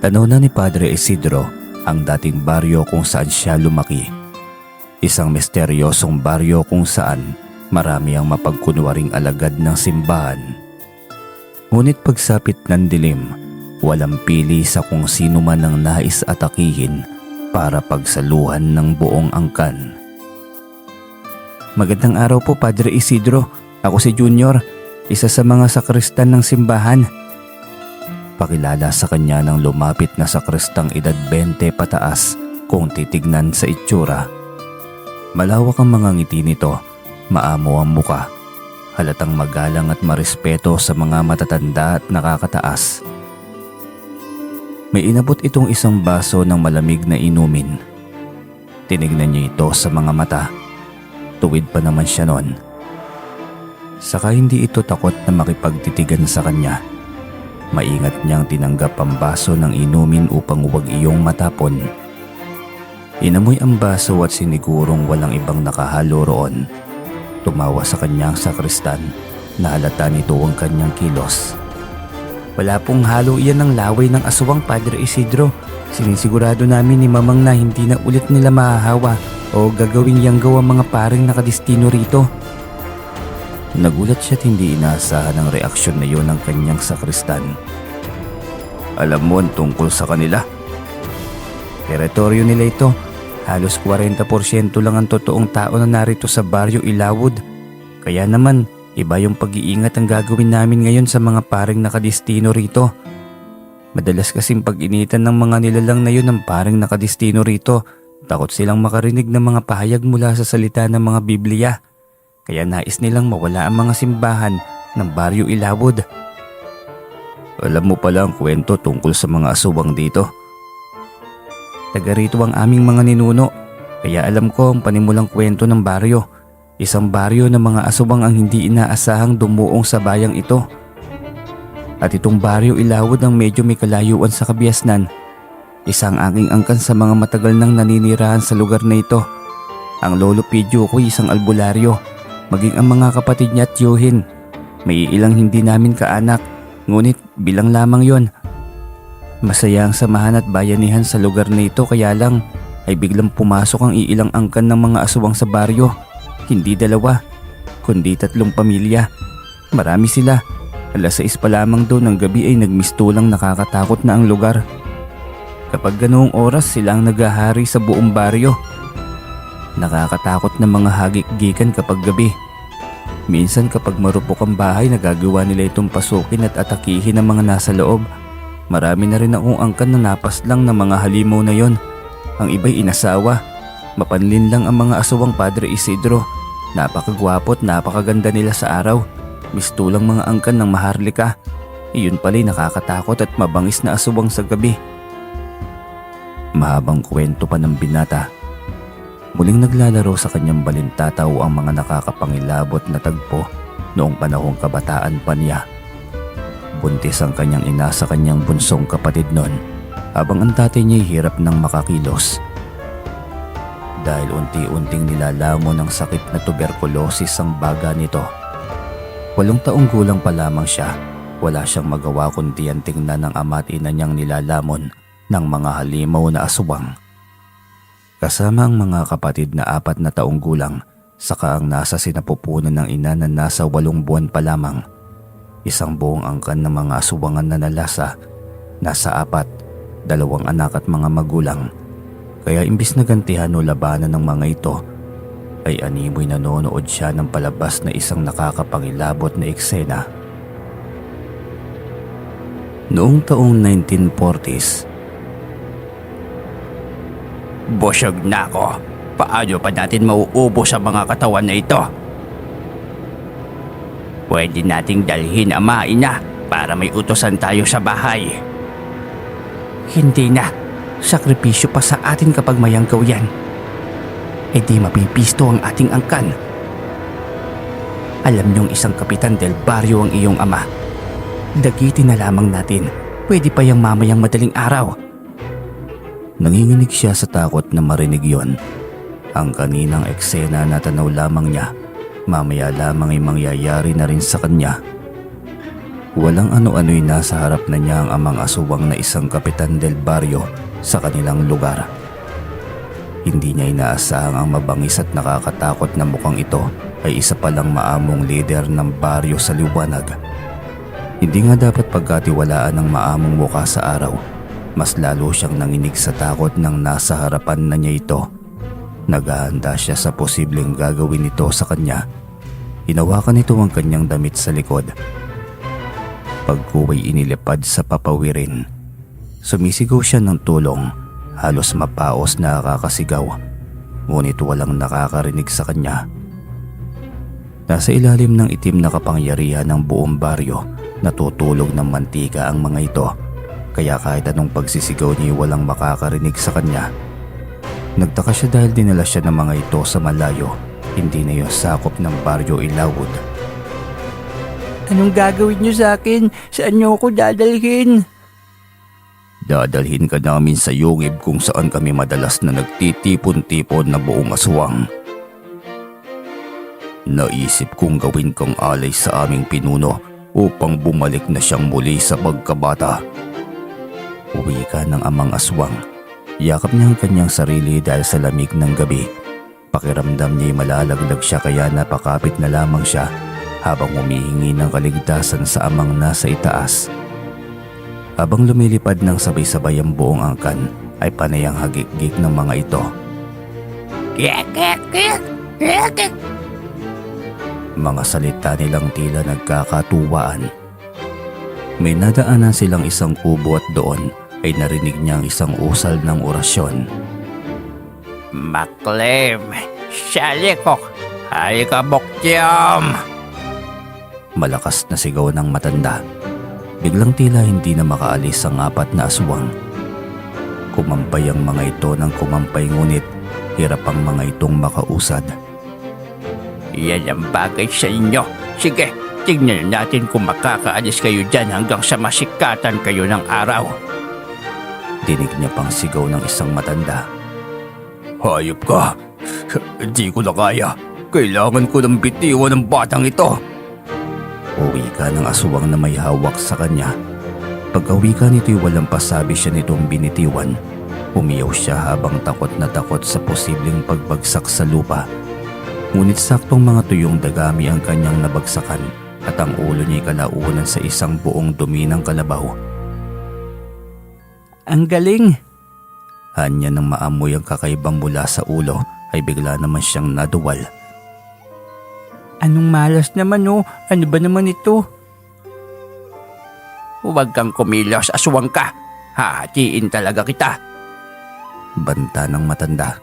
Tanaw na ni Padre Isidro ang dating baryo kung saan siya lumaki. Isang misteryosong baryo kung saan marami ang mapagkunwaring alagad ng simbahan. Ngunit pagsapit ng dilim, walang pili sa kung sino man ang nais atakihin para pagsaluhan ng buong angkan. Magandang araw po, Padre Isidro. Ako si Junior, isa sa mga sakristan ng simbahan. Pakilala sa kanya ng lumapit na sakristang edad 20 pataas kung titignan sa itsura. Malawak ang mga ngiti nito, maamo ang muka. Halatang magalang at marespeto sa mga matatanda at nakakataas. May inabot itong isang baso ng malamig na inumin. Tinignan niya ito sa mga mata. Tuwid pa naman siya noon. Saka hindi ito takot na makipagtitigan sa kanya. Maingat niyang tinanggap ang baso ng inumin upang huwag iyong matapon. Inamoy ang baso at sinigurong walang ibang nakahalo roon. Tumawa sa kanyang sakristan na halata nito ang kanyang kilos. Wala pong halo iyan ng laway ng aswang, Padre Isidro. Sinisigurado namin ni Mamang na hindi na ulit nila mahahawa o gagawing yanggaw ang mga paring nakadestino rito. Nagulat siya at hindi inaasahan ang reaksyon na yun ng kanyang sakristan. Alam mo ang tungkol sa kanila? Teritoryo nila ito. Halos 40% lang ang totoong tao na narito sa Baryo Ilawod. Kaya naman, iba yung pag-iingat ang gagawin namin ngayon sa mga paring nakadestino rito. Madalas kasing pag-initan ng mga nilalang na yun ng paring nakadestino rito. Takot silang makarinig ng mga pahayag mula sa salita ng mga Biblia. Kaya nais nilang mawala ang mga simbahan ng Baryo Ilawod. Alam mo pala ang kwento tungkol sa mga aswang dito. Taga rito ang aming mga ninuno, kaya alam ko ang panimulang kwento ng baryo. Isang baryo ng mga aswang ang hindi inaasahang dumuong sa bayang ito. At itong Baryo Ilawod ang medyo may kalayuan sa Kabiasnan. Isang aking angkan sa mga matagal nang naninirahan sa lugar na ito. Ang lolo Pidyo ko isang albularyo. Maging ang mga kapatid niya at tiyuhin. May ilang hindi namin kaanak, ngunit bilang lamang yon. Masaya ang samahan at bayanihan sa lugar na ito, kaya lang ay biglang pumasok ang iilang angkan ng mga aswang sa baryo. Hindi dalawa, kundi 3 pamilya. Marami sila. 6:00 pa lamang doon ng gabi ay nagmistulang nakakatakot na ang lugar. Kapag ganoong oras sila ang naghahari sa buong baryo. Nakakatakot na mga hagik-gikan kapag gabi. Minsan kapag marupok ang bahay, nagagawa nila itong pasukin at atakihin ang mga nasa loob. Marami na rin akong angkan na napaslang ng mga halimaw na yon. Ang iba'y inasawa. Mapanlin lang ang mga aswang, Padre Isidro. Napakagwapo at napakaganda nila sa araw. Mistulang mga angkan ng maharlika. Iyon pala'y nakakatakot at mabangis na aswang sa gabi. Mahabang kwento pa ng binata. Muling naglalaro sa kanyang balintataw ang mga nakakapangilabot na tagpo noong panahong kabataan pa niya. Buntis ang kanyang ina sa kanyang bunsong kapatid noon, habang ang tatay niya'y hirap ng makakilos. Dahil unti-unting nilalamon ng sakit na tuberkulosis ang baga nito. 8 taong gulang pa lamang siya, wala siyang magawa kundi ang tingnan ng ama at ina niyang nilalamon ng mga halimaw na aswang. Kasama ang mga kapatid na 4 na taong gulang, saka ang nasa sinapupunan ng ina na nasa 8 buwan pa lamang. Isang buong angkan ng mga aswangan na nalasa, nasa 4, 2 anak at mga magulang. Kaya imbis na gantihan o labanan ng mga ito, ay animoy nanonood siya ng palabas na isang nakakapangilabot na eksena. Noong taong 1940s, "Busog na ako. Paano pa natin mauubos sa mga katawan na ito? Pwede nating dalhin ang mga ina para may utosan tayo sa bahay." "Hindi na. Sakripisyo pa sa atin kapag mayanggaw yan. E di mapipisto ang ating angkan. Alam niyong isang kapitan del baryo ang iyong ama. Dagitin na lamang natin. Pwede pa yung mamayang madaling araw." Nanginginig siya sa takot na marinig yon. Ang kaninang eksena na tanaw lamang niya, mamaya lamang ay mangyayari na rin sa kanya. Walang ano-ano'y nasa harap na niya ang amang aswang na isang kapitan del baryo sa kanilang lugar. Hindi niya inaasahang ang mabangis at nakakatakot na mukhang ito ay isa palang maamong leader ng baryo sa liwanag. Hindi nga dapat pagkatiwalaan ng maamong mukha sa araw. Mas lalo siyang nanginig sa takot nang nasa harapan na niya ito. Naghahanda siya sa posibleng gagawin nito sa kanya. Hinawakan nito ang kanyang damit sa likod. Pagkuway inilipad sa papawirin. Sumisigaw siya ng tulong, halos mapaos na kakasigaw. Ngunit walang nakakarinig sa kanya. Nasa ilalim ng itim na kapangyarihan ng buong baryo, natutulog ng mantika ang mga ito. Kaya kahit anong pagsisigaw niya walang makakarinig sa kanya. Nagtaka siya dahil dinala siya ng mga ito sa malayo. Hindi na yung sakop ng baryo Ilawod. Anong gagawin niyo sa akin? Saan niyo ako dadalhin? Dadalhin ka namin sa yungib kung saan kami madalas na nagtitipon-tipon na buong aswang. Naisip kong gawin kang alay sa aming pinuno upang bumalik na siyang muli sa pagkabata. Uwi ka ng amang aswang. Yakap niya ang kanyang sarili dahil sa lamig ng gabi. Pakiramdam niya'y malalaglag siya kaya napakapit na lamang siya habang humihingi ng kaligtasan sa amang nasa itaas. Habang lumilipad ng sabay-sabay ang buong angkan ay panay ang hagik-gik ng mga ito. Mga salita nilang tila nagkakatuwaan. May nadaanan silang isang kubo at doon ay narinig niya ang isang usal ng orasyon. Maklem, Shalikok, Halikaboktyam! Malakas na sigaw ng matanda. Biglang tila hindi na makaalis ang apat na aswang. Kumampay ang mga ito ng kumampay ngunit hirap ang mga itong makausad. Yan ang bagay sa inyo. Sige, tignan natin kung makakaalis kayo dyan hanggang sa masikatan kayo ng araw. Dinig niya pang sigaw ng isang matanda. Hayop ka! Hindi ko na kaya. Kailangan ko ng bitiwan ng batang ito. Uwi ka ng aswang na may hawak sa kanya. Pagka-uwi ka nito'y walang pasabi siya nitong binitiwan. Umiyaw siya habang takot na takot sa posibleng pagbagsak sa lupa. Ngunit saktong mga tuyong dagami ang kanyang nabagsakan at ang ulo niya'y kalaunan sa isang buong dumi ng kalabaw. Ang galing! Hanya nang maamoy ang kakaibang mula sa ulo ay bigla naman siyang naduwal. Anong malas naman oh? Ano ba naman ito? Huwag kang kumilos, aswang ka. Hahatiin talaga kita. Banta ng matanda.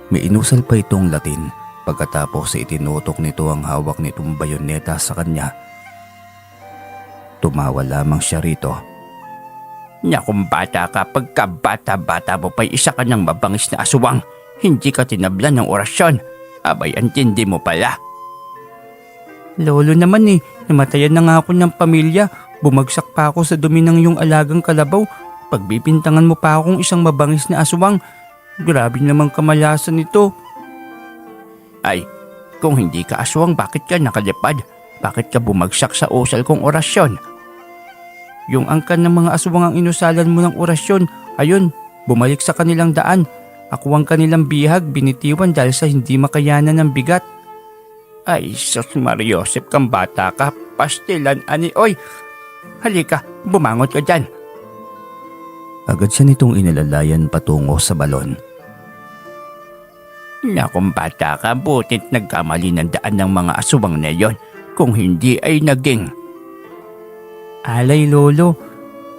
May inusal pa itong Latin. Pagkatapos ay itinutok nito ang hawak nitong bayoneta sa kanya. Tumawa lamang siya rito. Kung bata ka, pagkabata-bata mo pa'y isa ka ng mabangis na aswang. Hindi ka tinablan ng orasyon. Abay, antindi mo pala. Lolo naman namatayan na nga ako ng pamilya. Bumagsak pa ako sa dumi ng iyong alagang kalabaw. Pagbibintangan mo pa akong isang mabangis na aswang. Grabe namang kamalasan nito. Ay, kung hindi ka aswang, bakit ka nakalipad? Bakit ka bumagsak sa usal kong orasyon? Yung angkan ng mga aswang ang inusalan mo ng orasyon, ayun, bumalik sa kanilang daan. Ako ang kanilang bihag, binitiwan dahil sa hindi makayanan ng bigat. Ay, sus Mariosep, kang bata ka, pastilan ani, oy! Halika, bumangot ka dyan. Agad siya nitong inilalayan patungo sa balon. Kung bata ka, butit nagkamali ng daan ng mga aswang na yon. Kung hindi ay naging... Alay lolo,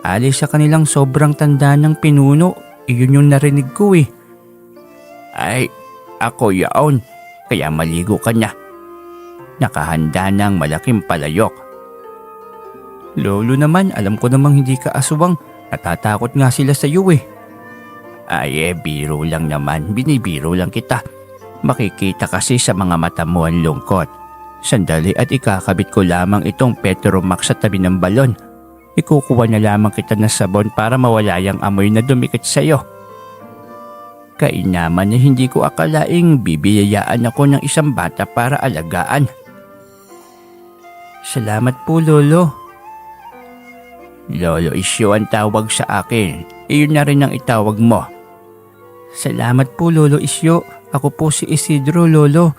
alay sa kanilang sobrang tanda ng pinuno. Iyon yung narinig ko Ay, ako yaon, kaya maligo ka na. Nakahanda ng malaking palayok. Lolo naman, alam ko namang hindi ka aswang. Natatakot nga sila sa iyo Ay, biro lang naman. Binibiro lang kita. Makikita kasi sa mga mata mo ang lungkot. Sandali at ikakabit ko lamang itong Petromax sa tabi ng balon. Ikukuha na lamang kita ng sabon para mawala yung amoy na dumikit sa iyo. Kainaman na hindi ko akalaing bibiyayaan ako ng isang bata para alagaan. Salamat po, Lolo. Lolo Isyo ang tawag sa akin. Iyon na rin ang itawag mo. Salamat po, Lolo Isyo. Ako po si Isidro, Lolo.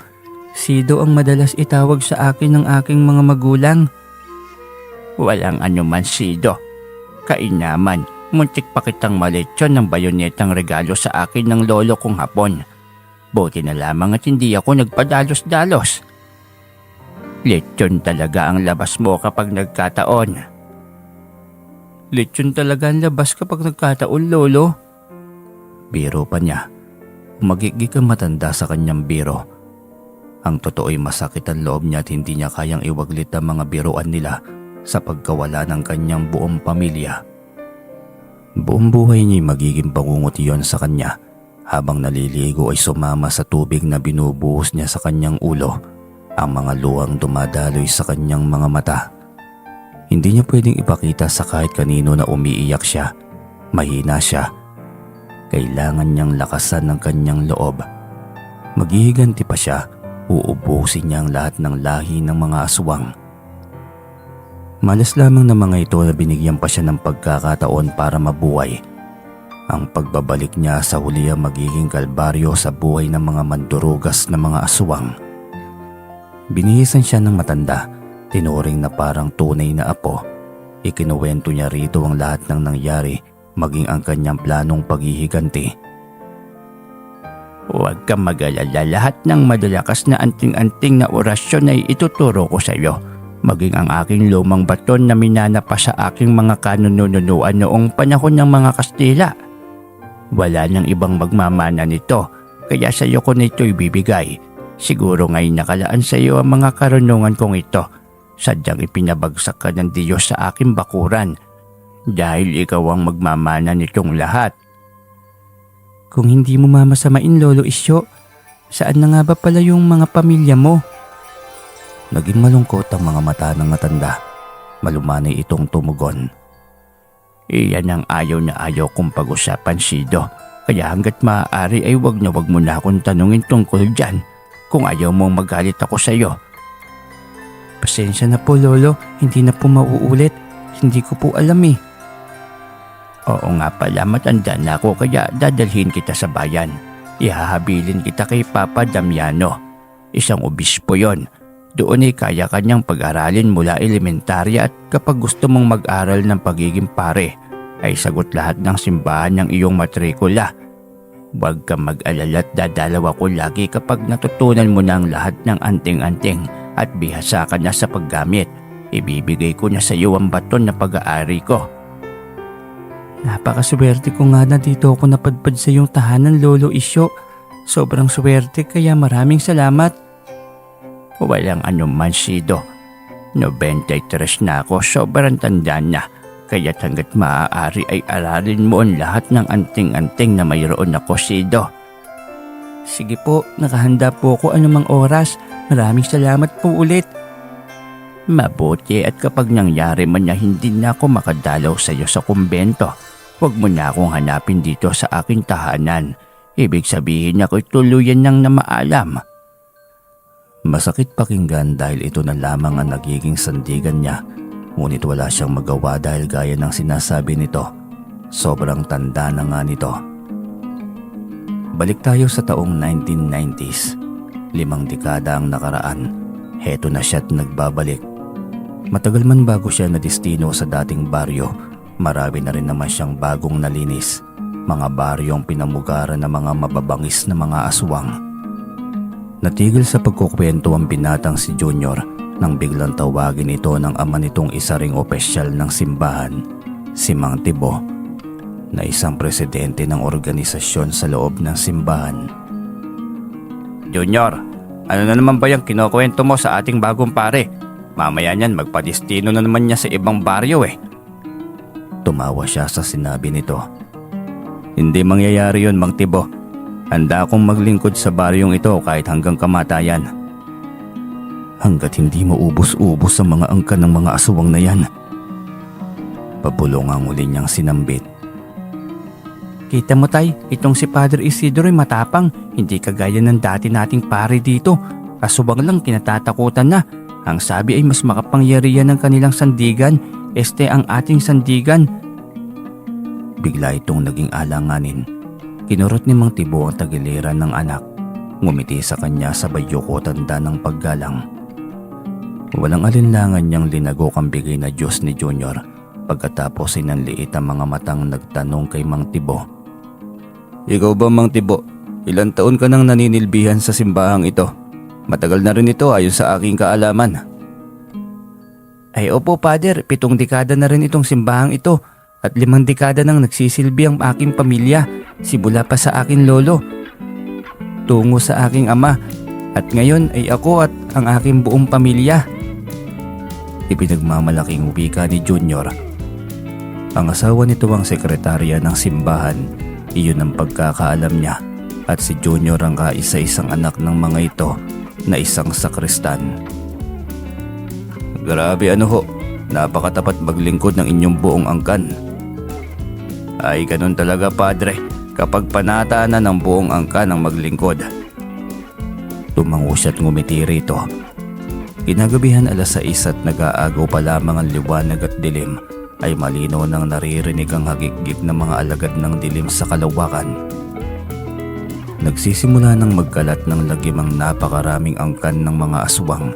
Sido ang madalas itawag sa akin ng aking mga magulang. Walang anuman, Sido. Kainaman, muntik pa kitang maletsyon ng bayonetang regalo sa akin ng lolo kong hapon. Buti na lamang at hindi ako nagpadalos-dalos. Lechon talaga ang labas mo kapag nagkataon. Lechon talaga ang labas kapag nagkataon, Lolo. Biro pa niya. Umagigig ang matanda sa kanyang biro. Ang totoo'y masakit ang loob niya at hindi niya kayang iwaglit ang mga biruan nila sa pagkawala ng kanyang buong pamilya. Buong buhay niya'y magiging bangungot iyon sa kanya. Habang naliligo ay sumama sa tubig na binubuhos niya sa kanyang ulo. Ang mga luhang dumadaloy sa kanyang mga mata. Hindi niya pwedeng ipakita sa kahit kanino na umiiyak siya. Mahina siya. Kailangan niyang lakasan ng kanyang loob. Maghihiganti pa siya. Uubusin niya ang lahat ng lahi ng mga aswang. Malas lamang ng mga ito na binigyan pa siya ng pagkakataon para mabuhay. Ang pagbabalik niya sa huli ang magiging kalbaryo sa buhay ng mga mandurugas na mga aswang. Binihisan siya ng matanda, tinuring na parang tunay na apo. Ikinuwento niya rito ang lahat ng nangyari, maging ang kanyang planong paghihiganti. Huwag kang mag-alala, lahat ng madalakas na anting-anting na orasyon ay ituturo ko sa iyo. Maging ang aking lumang baton na minana pa sa aking mga kanununuan noong panahon ng mga Kastila. Wala nang ibang magmamana nito, kaya sa iyo ko nito ibibigay. Siguro nga'y nakalaan sa iyo ang mga karunungan kong ito. Sadyang ipinabagsak ka ng Diyos sa aking bakuran. Dahil ikaw ang magmamana nitong lahat. Kung hindi mo mamasamain, Lolo Isyo, saan na nga ba pala yung mga pamilya mo? Naging malungkot ang mga mata ng matanda. Malumanay itong tumugon. Iyan ang ayaw na ayaw kong pag-usapan, Sido. Kaya hanggat maaari ay wag mo na akong tanungin tungkol dyan. Kung ayaw mong magalit ako sa iyo. Pasensya na po, Lolo. Hindi na po mauulit. Hindi ko po alam eh. Oo nga pala, matanda na ako kaya dadalhin kita sa bayan. Ihahabilin kita kay Papa Damiano. Isang obispo yon. Doon ay kaya kanyang pag-aralin mula elementarya at kapag gusto mong mag-aral ng pagiging pare, ay sagot lahat ng simbahan ng iyong matrikula. Huwag kang mag-alala at dadalaw ako lagi kapag natutunan mo na ang lahat ng anting-anting at bihasa ka na sa paggamit. Ibibigay ko na sa iyo ang baton na pag-aari ko. Napakaswerte ko nga na dito ako napadpad sa iyong tahanan, Lolo Isyo. Sobrang swerte kaya maraming salamat. Walang anuman, Sido. 93 na ako, sobrang tanda na. Kaya't hanggat maaari ay aralin mo ang lahat ng anting-anting na mayroon ako, Sido. Sige po, nakahanda po ako anumang oras. Maraming salamat po ulit. Mabuti at kapag nangyari man na hindi na ako makadalaw sa iyo sa kumbento, huwag mo na akong hanapin dito sa aking tahanan. Ibig sabihin ako'y tuluyan nang namaalam. Masakit pakinggan dahil ito na lamang ang nagiging sandigan niya. Ngunit wala siyang magawa dahil gaya ng sinasabi nito, sobrang tanda na nga nito. Balik tayo sa taong 1990s. 5 dekada ang nakaraan. Heto na siya't nagbabalik. Matagal man bago siya na destino sa dating baryo, marami na rin naman siyang bagong nalinis. Mga baryong pinamugaran ng mga mababangis na mga aswang. Natigil sa pagkukwento ang binatang si Junior nang biglang tawagin ito ng ama nitong isa ring opisyal ng simbahan, si Mang Tibo, na isang presidente ng organisasyon sa loob ng simbahan. Junior, ano na naman ba yung kinukwento mo sa ating bagong pare? Mamaya niyan magpadestino na naman niya sa ibang baryo eh. Tumawa siya sa sinabi nito. Hindi mangyayari yun, Mang Tibo. Handa akong maglingkod sa baryong ito kahit hanggang kamatayan. Hanggat hindi maubos-ubos ang mga angkan ng mga aswang na yan. Pabulong ang uli niyang sinambit. Kita mo tay, itong si Padre Isidro ay matapang. Hindi kagaya ng dati nating pare dito. Aswang lang kinatatakutan na. Ang sabi ay mas makapangyarihan ng kanilang sandigan. este ang ating sandigan. Bigla itong naging alanganin. Kinurot ni Mang Tibo ang tagiliran ng anak. Ngumiti sa kanya sabay yuko tanda ng paggalang. Walang alinlangan niyang linagok ang bigay na Diyos ni Junior. Pagkatapos ay nanliit ang mga matang nagtanong kay Mang Tibo. Ikaw ba, Mang Tibo? Ilang taon ka nang naninilbihan sa simbahang ito? Matagal na rin ito ayon sa aking kaalaman. Ay opo, Father, 7 dekada na rin itong simbahang ito at 5 dekada nang nagsisilbi ang aking pamilya, simula pa sa aking lolo, tungo sa aking ama, at ngayon ay ako at ang aking buong pamilya. Ipinagmamalaking wika ni Junior. Ang asawa nito ang sekretarya ng simbahan. Iyon ang pagkakaalam niya, at si Junior ang kaisa-isang anak ng mga ito na isang sakristan. Grabe ano ho, napakatapat maglingkod ng inyong buong angkan. Ay ganun talaga, Padre, kapag panata na ng buong angkan ang maglingkod. Tumango siya't ngumiti rito. Kinagabihan 6:00 at nag-aagaw pa lamang ang liwanag at dilim, ay malinaw nang naririnig ang hagikgik ng mga alagad ng dilim sa kalawakan. Nagsisimula ng magkalat ng lagim ang napakaraming angkan ng mga aswang,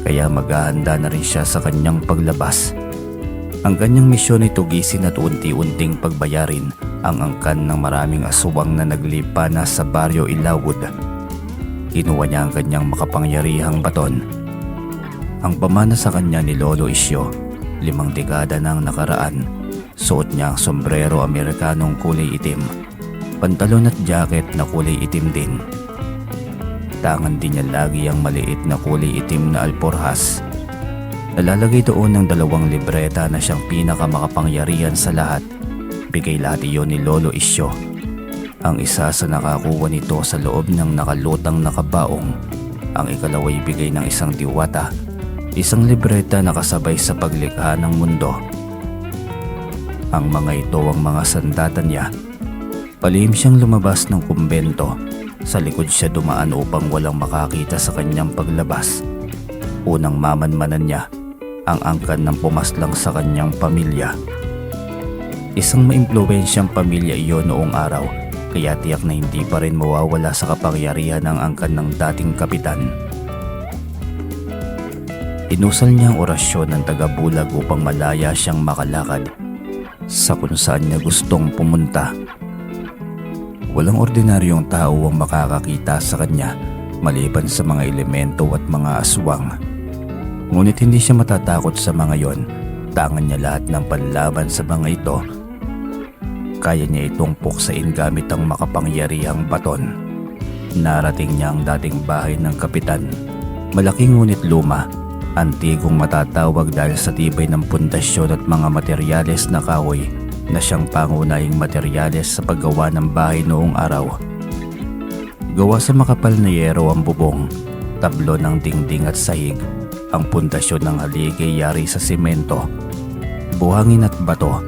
kaya maghahanda na rin siya sa kanyang paglabas. Ang kanyang misyon ay tugisin at unti-unting pagbayarin ang angkan ng maraming aswang na naglipa na sa Baryo Ilawod. Kinuha niya ang kanyang makapangyarihang baton. Ang pamana sa kanya ni Lolo Isyo, 5 dekada nang nakaraan. Suot niya ang sombrero Amerikanong kulay itim, pantalon at jacket na kulay itim din. Tangan din niya lagi ang maliit na kulay itim na alporhas. Nalalagay doon ng 2 libreta na siyang pinakamakapangyarihan sa lahat. Bigay lahat iyon ni Lolo Isyo. Ang isa sa nakakuha nito sa loob ng nakalutang nakabaong. Ang ikalawa ay bigay ng isang diwata, isang libreta na kasabay sa paglikha ng mundo. Ang mga ito ang mga sandata niya. Palihim siyang lumabas ng kumbento. Sa likod siya dumaan upang walang makakita sa kanyang paglabas. Unang mamanmanan niya ang angkan ng pumaslang sa kanyang pamilya. Isang maimpluwensyang pamilya iyon noong araw, kaya tiyak na hindi pa rin mawawala sa kapangyarihan ng angkan ng dating kapitan. Inusal niya ang orasyon ng taga-bulag upang malaya siyang makalakad sa kung saan niya gustong pumunta. Walang ordinaryong tao ang makakakita sa kanya maliban sa mga elemento at mga aswang. Ngunit hindi siya matatakot sa mga yon. Tangan niya lahat ng panlaban sa mga ito. Kaya niya itong puksain gamit ang makapangyarihang baton. Narating niya ang dating bahay ng kapitan. Malaki ngunit luma, antigong matatawag dahil sa tibay ng pundasyon at mga materyales na kahoy na siyang pangunahing materyales sa paggawa ng bahay noong araw. Gawa sa makapal na yero ang bubong, tablo ng dingding at sahig. Ang pundasyon ng haligay yari sa simento, buhangin at bato.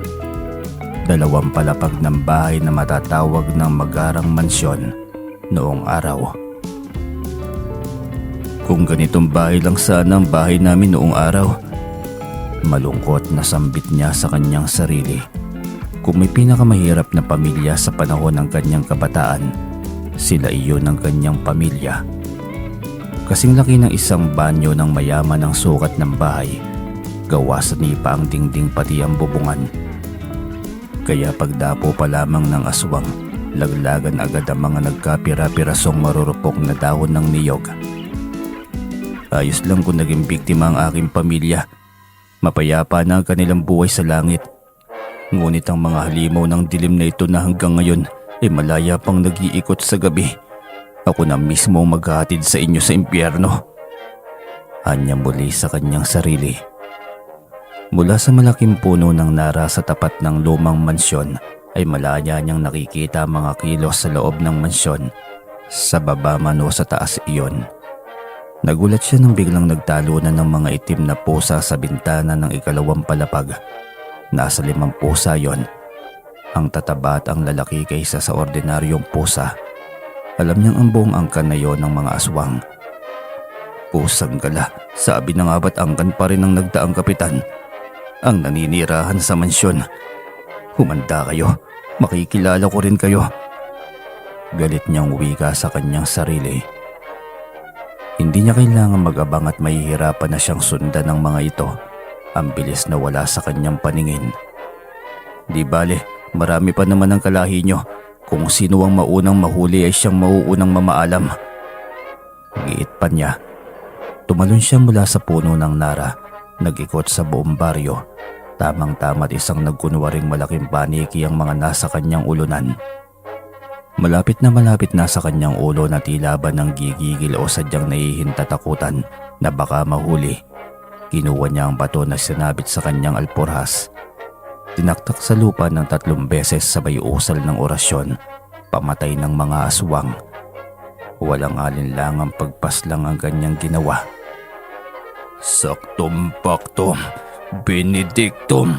2 palapag ng bahay na matatawag ng magarang mansyon noong araw. Kung ganitong bahay lang sana ang bahay namin noong araw. Malungkot na sambit niya sa kanyang sarili. Kung may pinakamahirap na pamilya sa panahon ng kanyang kabataan, sila iyon ang kanyang pamilya. Kasing laki ng isang banyo ng mayaman ang sukat ng bahay. Gawa sa nipa ang dingding pati ang bubungan. Kaya pagdapo pa lamang ng aswang, laglagan agad ang mga nagkapira-pirasong marurupok na dahon ng niyog. Ayos lang kung naging biktima ang aking pamilya. Mapayapa na ang kanilang buhay sa langit. Ngunit ang mga halimaw ng dilim na ito na hanggang ngayon ay malaya pang nag-iikot sa gabi. Ako na mismo maghahatid sa inyo sa impyerno. Anya muli sa kanyang sarili. Mula sa malaking puno ng nara sa tapat ng lumang mansyon ay malaya niyang nakikita ang mga kilos sa loob ng mansyon. Sa baba man o sa taas iyon. Nagulat siya nang biglang nagtalunan ng mga itim na pusa sa bintana ng 2 palapag. Nasa 5 pusa yon. Ang tataba at ang lalaki kaysa sa ordinaryong pusa. Alam niyang ang buong angkan na yon ng mga aswang. Pusang gala, sabi na nga ba't angkan pa rin ang nagdaang kapitan? ang naninirahan sa mansyon. Humanda kayo, makikilala ko rin kayo. Galit niyang wika sa kanyang sarili. Hindi niya kailangan mag-abang at mahihirapan na siyang sundan ng mga ito. Ang bilis na wala sa kanyang paningin. Di bale, marami pa naman ang kalahi niyo. Kung sino ang maunang mahuli ay siyang mauunang mamaalam. Giit pa niya. Tumalon siya mula sa puno ng nara. Nag-ikot sa buong baryo. Tamang-tama't isang nagkunwaring malaking paniki ang mga nasa kanyang ulunan. Malapit na sa kanyang ulo na tila ba ng gigigil o sadyang nahihintatakutan na baka mahuli. Kinuha niya ang bato na sinabit sa kanyang alporhas. Tinaktak sa lupa ng 3 beses sabay usal ng orasyon, pamatay ng mga aswang. Walang alinlangang pagpaslang ang kanyang ginawa. Saktum Pactum Benedictum.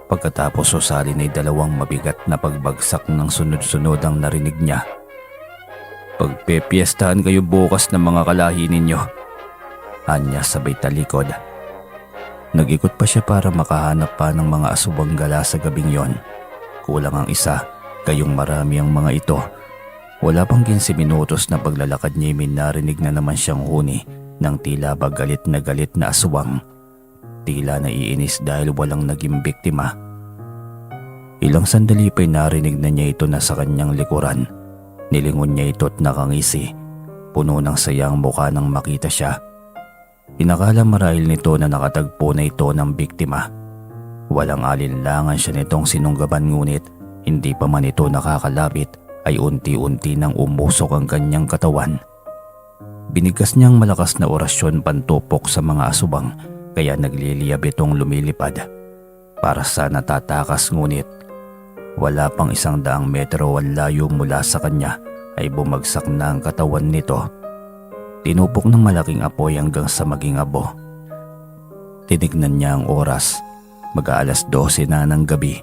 Pagkatapos usalin ay 2 mabigat na pagbagsak ng sunod-sunod ang narinig niya. Pagpepiestahan kayo bukas ng mga kalahi ninyo, anya sabay talikod. Nag-ikot pa siya para makahanap pa ng mga aswang gala sa gabing yon. Kulang ang isa, kayong marami ang mga ito. Wala pang 15 minutos na paglalakad niya may narinig na naman siyang huni ng tila ba galit na aswang. Tila naiinis dahil walang naging biktima. Ilang sandali pa'y narinig na niya ito na sa kanyang likuran. Nilingon niya ito at nakangisi. Puno ng sayang mukha nang makita siya. Inakala marahil nito na nakatagpo na ito ng biktima. Walang alinlangan siya nitong sinunggaban ngunit hindi pa man ito nakakalapit ay unti-unti nang umusok ang kanyang katawan. Binigkas niyang malakas na orasyon pantupok sa mga asubang kaya nagliliyab itong lumilipad. Para sana tatakas ngunit wala pang 100 metro ang layo mula sa kanya ay bumagsak na ang katawan nito. Tinupok ng malaking apoy hanggang sa maging abo. Tinignan niya ang oras. Mag-aalas 12 na ng gabi.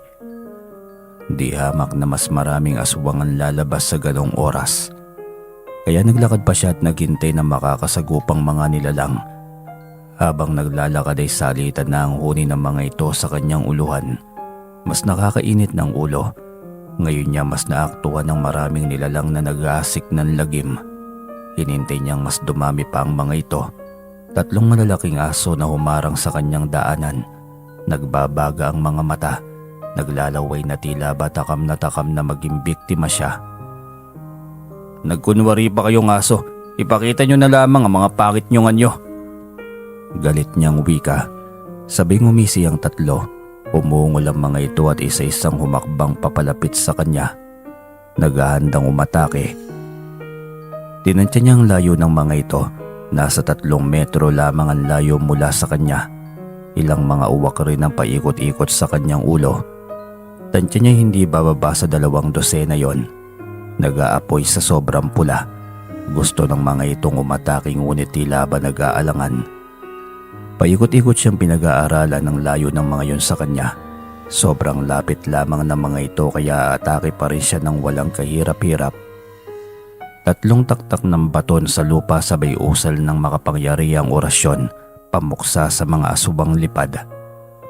Di hamak na mas maraming aswang ang lalabas sa ganong oras. Kaya naglakad pa siya at naghintay na makakasagupang mga nilalang. Habang naglalakad ay salitan na ang huni ng mga ito sa kanyang uluhan. Mas nakakainit ng ulo. Ngayon niya mas naaktuhan ng maraming nilalang na nag-aasik ng lagim. Hinintay niyang mas dumami pa ang mga ito. 3 malalaking aso na humarang sa kanyang daanan. Nagbabaga ang mga mata. Naglalaway na tila ba takam na maging biktima siya. Nagkunwari pa kayong aso. Ipakita niyo na lamang ang mga pangit niyong anyo. Galit niyang wika. Sabay ngumisi ang 3. Umungol ang mga ito at isa-isang humakbang papalapit sa kanya. Naghahandang umatake. Tinantya niya ang layo ng mga ito. Nasa 3 metro lamang ang layo mula sa kanya. Ilang mga uwak rin ang paikot-ikot sa kanyang ulo. Tansya niya hindi bababa sa 2 dosena yon. Nag-aapoy sa sobrang pula. Gusto ng mga itong umatake ngunit tila ba nag-aalangan. Paikot-ikot siyang pinag-aaralan ng layo ng mga yon sa kanya. Sobrang lapit lamang ng mga ito kaya atake pa rin siya ng walang kahirap-hirap. 3 taktak ng baton sa lupa sabay usal ng makapangyarihang orasyon pamuksa sa mga asubang lipad.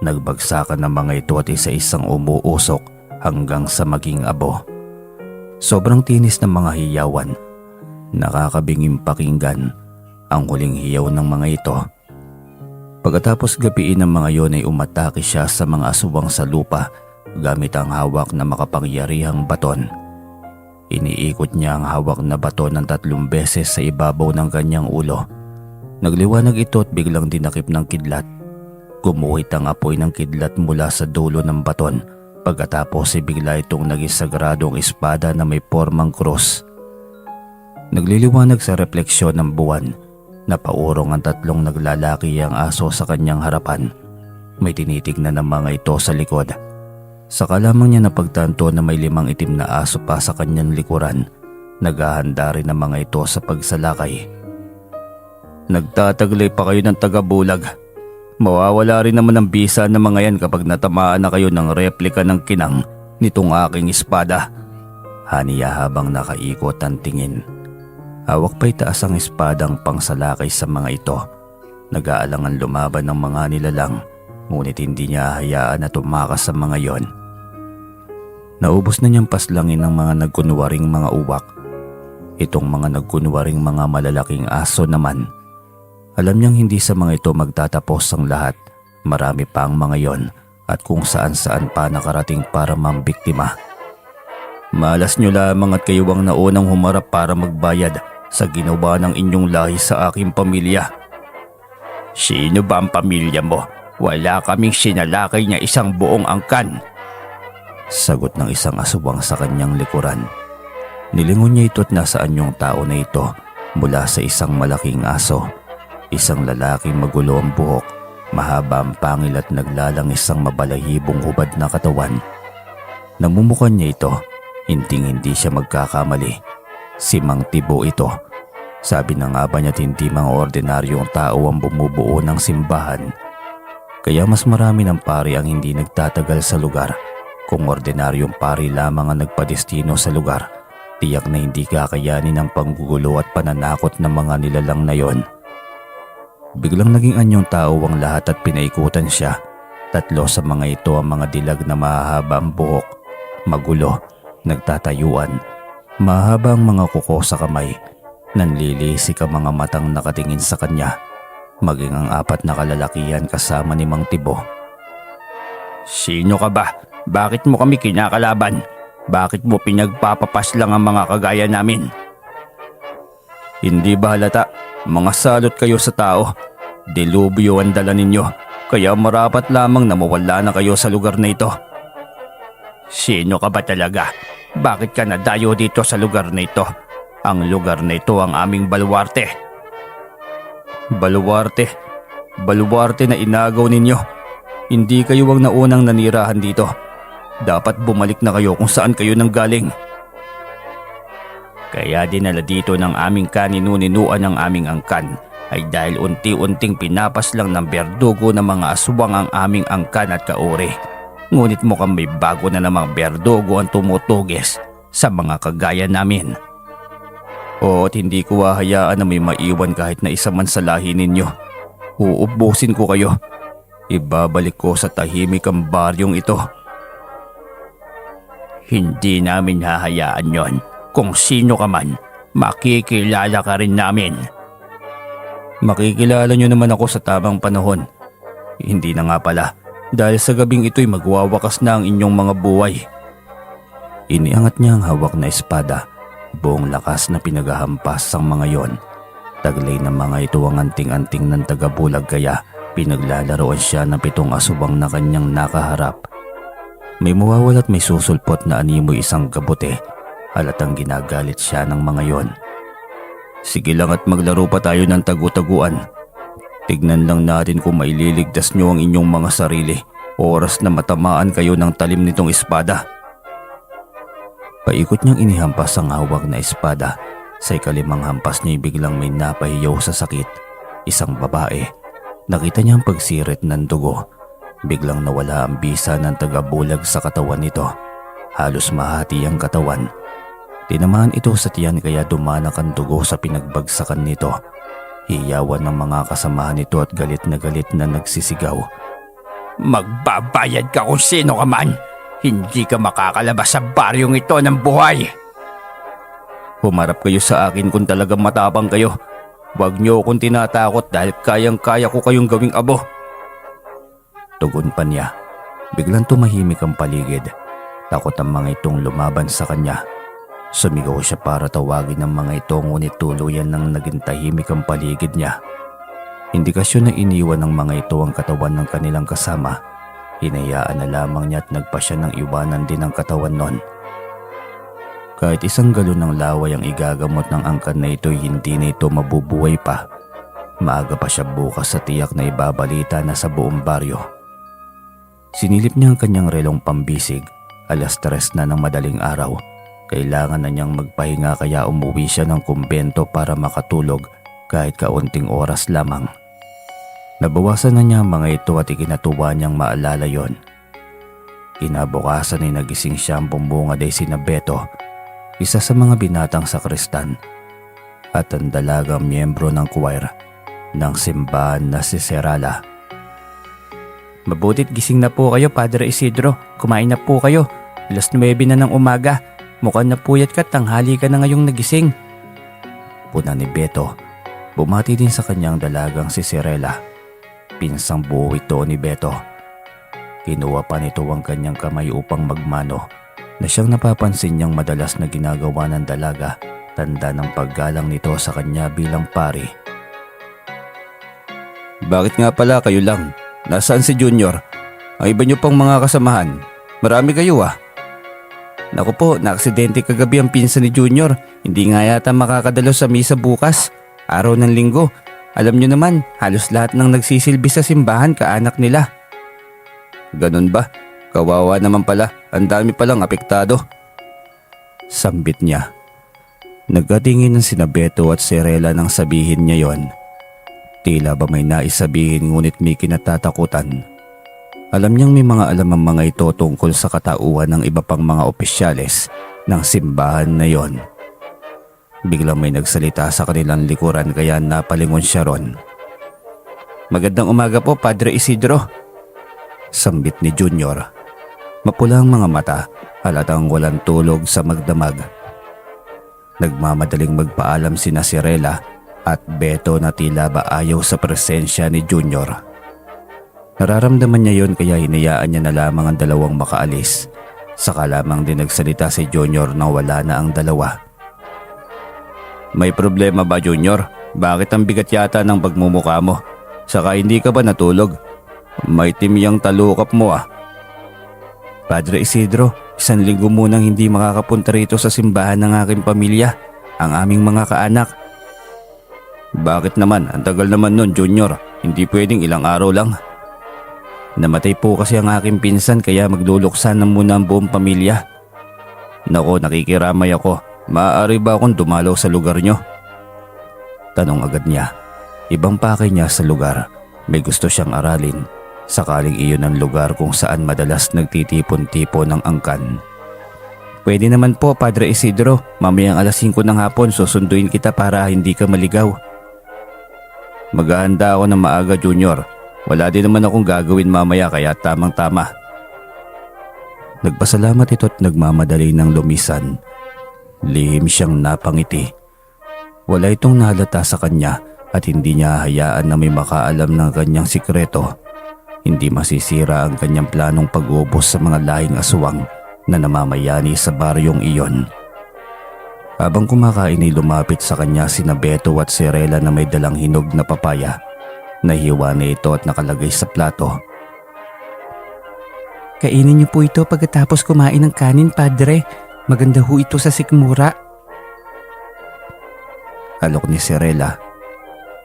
Nagbagsakan ng mga ito at isa-isang umuusok hanggang sa maging abo. Sobrang tinis ng mga hiyawan. Nakakabinging pakinggan ang huling hiyaw ng mga ito. Pagkatapos gabiin ng mga yon ay umatake siya sa mga asubang sa lupa gamit ang hawak na makapangyarihang baton. Iniikot niya ang hawak na baton ng 3 beses sa ibabaw ng kanyang ulo. Nagliwanag ito at biglang dinakip ng kidlat. Gumuhit ang apoy ng kidlat mula sa dulo ng baton. Pagkatapos ay bigla itong naging sagradong espada na may formang krus. Nagliliwanag sa refleksyon ng buwan. Napaurong ang 3 naglalaki ang aso sa kanyang harapan. May tinitignan ng mga ito sa likod. Saka lamang niya napagtanto na may 5 itim na aso pa sa kanyang likuran. Naghahanda rin ang mga ito sa pagsalakay. Nagtataglay pa kayo ng taga-bulag. Mawawala rin naman ang bisa ng mga yan kapag natamaan na kayo ng replika ng kinang nitong aking espada. Haniya habang nakaikot ang tingin. Hawak pa'y taas ang espadang pangsalakay sa mga ito. Nag-aalangan lumaban ng mga nilalang. ngunit hindi niya hayaan na tumakas sa mga yon. Naubos na niyang paslangin ng mga nagkunwaring mga uwak. Itong mga nagkunwaring mga malalaking aso naman, alam niyang hindi sa mga ito magtatapos ang lahat. Marami pa ang mga yon at kung saan-saan pa nakarating para mambiktima. Malas niyo lamang at kayo ang naunang humarap para magbayad sa ginawa ng inyong lahi sa aking pamilya. Sino ba ang pamilya mo? Wala kaming sinalakay niya isang buong angkan. Sagot ng isang aswang sa kanyang likuran. Nilingon niya ito at nasaan yung tao na ito mula sa isang malaking aso. Isang lalaking magulo ang buhok, mahaba ang pangil at naglalangis ang mabalahibong hubad na katawan. Namumukan niya ito, hindi siya magkakamali. Si Mang Tibo ito. Sabi na nga ba niya't hindi mga ordinaryong tao ang bumubuo ng simbahan. Kaya mas marami ng pari ang hindi nagtatagal sa lugar. Kung ordinaryong pari lamang ang nagpadestino sa lugar, tiyak na hindi kakayanin ang panggugulo at pananakot ng mga nilalang na yon. Biglang naging anyong tao ang lahat at pinaikutan siya. 3 sa mga ito ang mga dilag na mahahaba ang buhok, magulo, nagtatayuan, mahaba ang mga kuko sa kamay, nanlilisik ang mga matang nakatingin sa kanya, maging ang 4 na kalalakihan kasama ni Mang Tibo. Sino ka ba? Bakit mo kami kinakalaban? Bakit mo pinagpapapaslang ang mga kagaya namin? Hindi ba halata? Mga salot kayo sa tao. Delubyo ang dala ninyo, kaya marapat lamang na mawala na kayo sa lugar na ito. Sino ka ba talaga? Bakit ka nadayo dito sa lugar na ito? Ang lugar na ito ang aming baluarte. Baluarte? Baluarte na inagaw ninyo. Hindi kayo ang naunang nanirahan dito. Dapat bumalik na kayo kung saan kayo nanggaling. Kaya dinala dito ng aming kaninu-ninuan ng aming angkan ay dahil unti-unting pinapaslang ng berdugo ng mga aswang ang aming angkan at kauri. Ngunit mukhang may bago na namang berdugo ang tumutugis sa mga kagaya namin. At hindi ko hahayaan na may maiwan kahit na isa man sa lahi ninyo. Uubusin ko kayo. Ibabalik ko sa tahimik ang baryong ito. Hindi namin hahayaan yon. Kung sino ka man, makikilala ka rin namin. Makikilala nyo naman ako sa tamang panahon. Hindi na nga pala, dahil sa gabing ito'y magwawakas na ang inyong mga buhay. Iniangat niya ang hawak na espada, buong lakas na pinaghahampas ang mga yon. Taglay ng mga ito ang anting-anting ng tagabulag kaya pinaglalaroan siya ng 7 aswang na kanyang nakaharap. May mawawala at may susulpot na animoy isang kabote. Halatang ginagalit siya ng mga yon. Sige lang at maglaro pa tayo ng tagu-taguan. Tignan lang natin kung maililigtas nyo ang inyong mga sarili. Oras na matamaan kayo ng talim nitong espada. Paikot niyang inihampas ang hawak na espada. Sa ikalimang hampas niya biglang may napahiyaw sa sakit. Isang babae. Nakita niya ang pagsirit ng dugo. Biglang nawala ang bisa ng tagabulag sa katawan nito. Halos mahati ang katawan. Tinamaan ito sa tiyan kaya dumanak ang dugo sa pinagbagsakan nito. Hiyawan ng mga kasamahan nito at galit na nagsisigaw. Magbabayad ka kung sino ka man. Hindi ka makakalabas sa baryong ito ng buhay. Humarap kayo sa akin kung talagang matapang kayo. Huwag niyo akong tinatakot dahil kayang-kaya ko kayong gawing abo. Tugon pa niya. Biglang tumahimik ang paligid. Takot ang mga itong lumaban sa kanya. Sumigaw siya para tawagin ng mga ito ngunit tuluyan nang naging tahimik ang paligid niya. Indikasyon na iniwan ng mga ito ang katawan ng kanilang kasama. Hinayaan na lamang niya at nagpa siya ng iwanan din ang katawan nun. Kahit isang galon ng laway ang igagamot ng angkan na ito'y hindi na ito mabubuhay pa. Maaga pa siya bukas sa tiyak na ibabalita na sa buong baryo. Sinilip niya ang kanyang relong pambisig. 3:00 na ng madaling araw. Kailangan na niyang magpahinga kaya umuwi siya ng kumbento para makatulog kahit kaunting oras lamang. Nabawasan na niya ang mga ito at ikinatuwa niyang maalala yon. Kinabukasan ay nagising siya ang bumbunga de sina Beto, isa sa mga binatang sakristan, at ang dalagang miyembro ng choir ng simbahan na si Serala. Mabutit gising na po kayo, Padre Isidro. Kumain na po kayo. 9:00 na ng umaga. Mukhang napuyat ka, tanghali ka na ngayong nagising. Puna ni Beto. Bumati din sa kanyang dalagang si Cirela. Pinsang buo ito ni Beto. Kinuha pa nito ang kanyang kamay upang magmano na siyang napapansin niyang madalas na ginagawa ng dalaga, tanda ng paggalang nito sa kanya bilang pari. Bakit nga pala kayo lang? Nasaan si Junior? Ang iba niyo pang mga kasamahan. Marami kayo ah. Naku po, naaksidente kagabi ang pinsan ni Junior. Hindi nga yata makakadalo sa misa bukas. Araw ng linggo. Alam niyo naman, halos lahat ng nagsisilbi sa simbahan kaanak nila. Ganun ba? Kawawa naman pala. Ang dami palang apektado. Sambit niya. Nagkatingin ng sina Beto at Cirela nang sabihin niya yon. Tila ba may naisabihin ngunit may kinatatakutan. Alam niyang may mga alam ang mga ito tungkol sa katauhan ng iba pang mga opisyales ng simbahan na yon. Biglang may nagsalita sa kanilang likuran kaya napalingon siya ron. Magandang umaga po, Padre Isidro. Sambit ni Junior. Mapula ang mga mata, halatang walang tulog sa magdamag. Nagmamadaling magpaalam sina Cirela at Beto na tila ba ayaw sa presensya ni Junior. Nararamdaman niya yon kaya hinayaan niya na lamang ang dalawang makaalis. Saka lamang din nagsalita si Junior na wala na ang dalawa. May problema ba, Junior? Bakit ang bigat yata ng pagmumukha mo? Saka hindi ka ba natulog? May timyang talukap mo ah. Padre Isidro, 1 linggo munang hindi makakapunta rito sa simbahan ng aking pamilya, ang aming mga kaanak. Bakit naman? Ang tagal naman nun, Junior. Hindi pwedeng ilang araw lang. Namatay po kasi ang aking pinsan kaya magluluksan na muna ang buong pamilya. Nako, nakikiramay ako. Maaari ba akong dumalaw sa lugar nyo? Tanong agad niya. Ibang pakay niya sa lugar. May gusto siyang aralin. Sakaling iyon ang lugar kung saan madalas nagtitipon-tipon ng angkan. Pwede naman po, Padre Isidro. Mamayang 5:00 ng hapon susunduin kita para hindi ka maligaw. Maghahanda ako ng maaga, Junior. Wala din naman akong gagawin mamaya kaya tamang-tama. Nagpasalamat ito at nagmamadali ng lumisan. Lihim siyang napangiti. Wala itong nahalata sa kanya at hindi niya hayaan na may makaalam ng kanyang sikreto. Hindi masisira ang kanyang planong pag-ubos sa mga lahing aswang na namamayani sa baryong iyon. Habang kumakain ay lumapit sa kanya sina Beto at Cirela na may dalang hinog na papaya. Nahiwa na ito at nakalagay sa plato. Kainin niyo po ito pagkatapos kumain ng kanin, Padre. Maganda ho ito sa sikmura. Alok ni Cirela.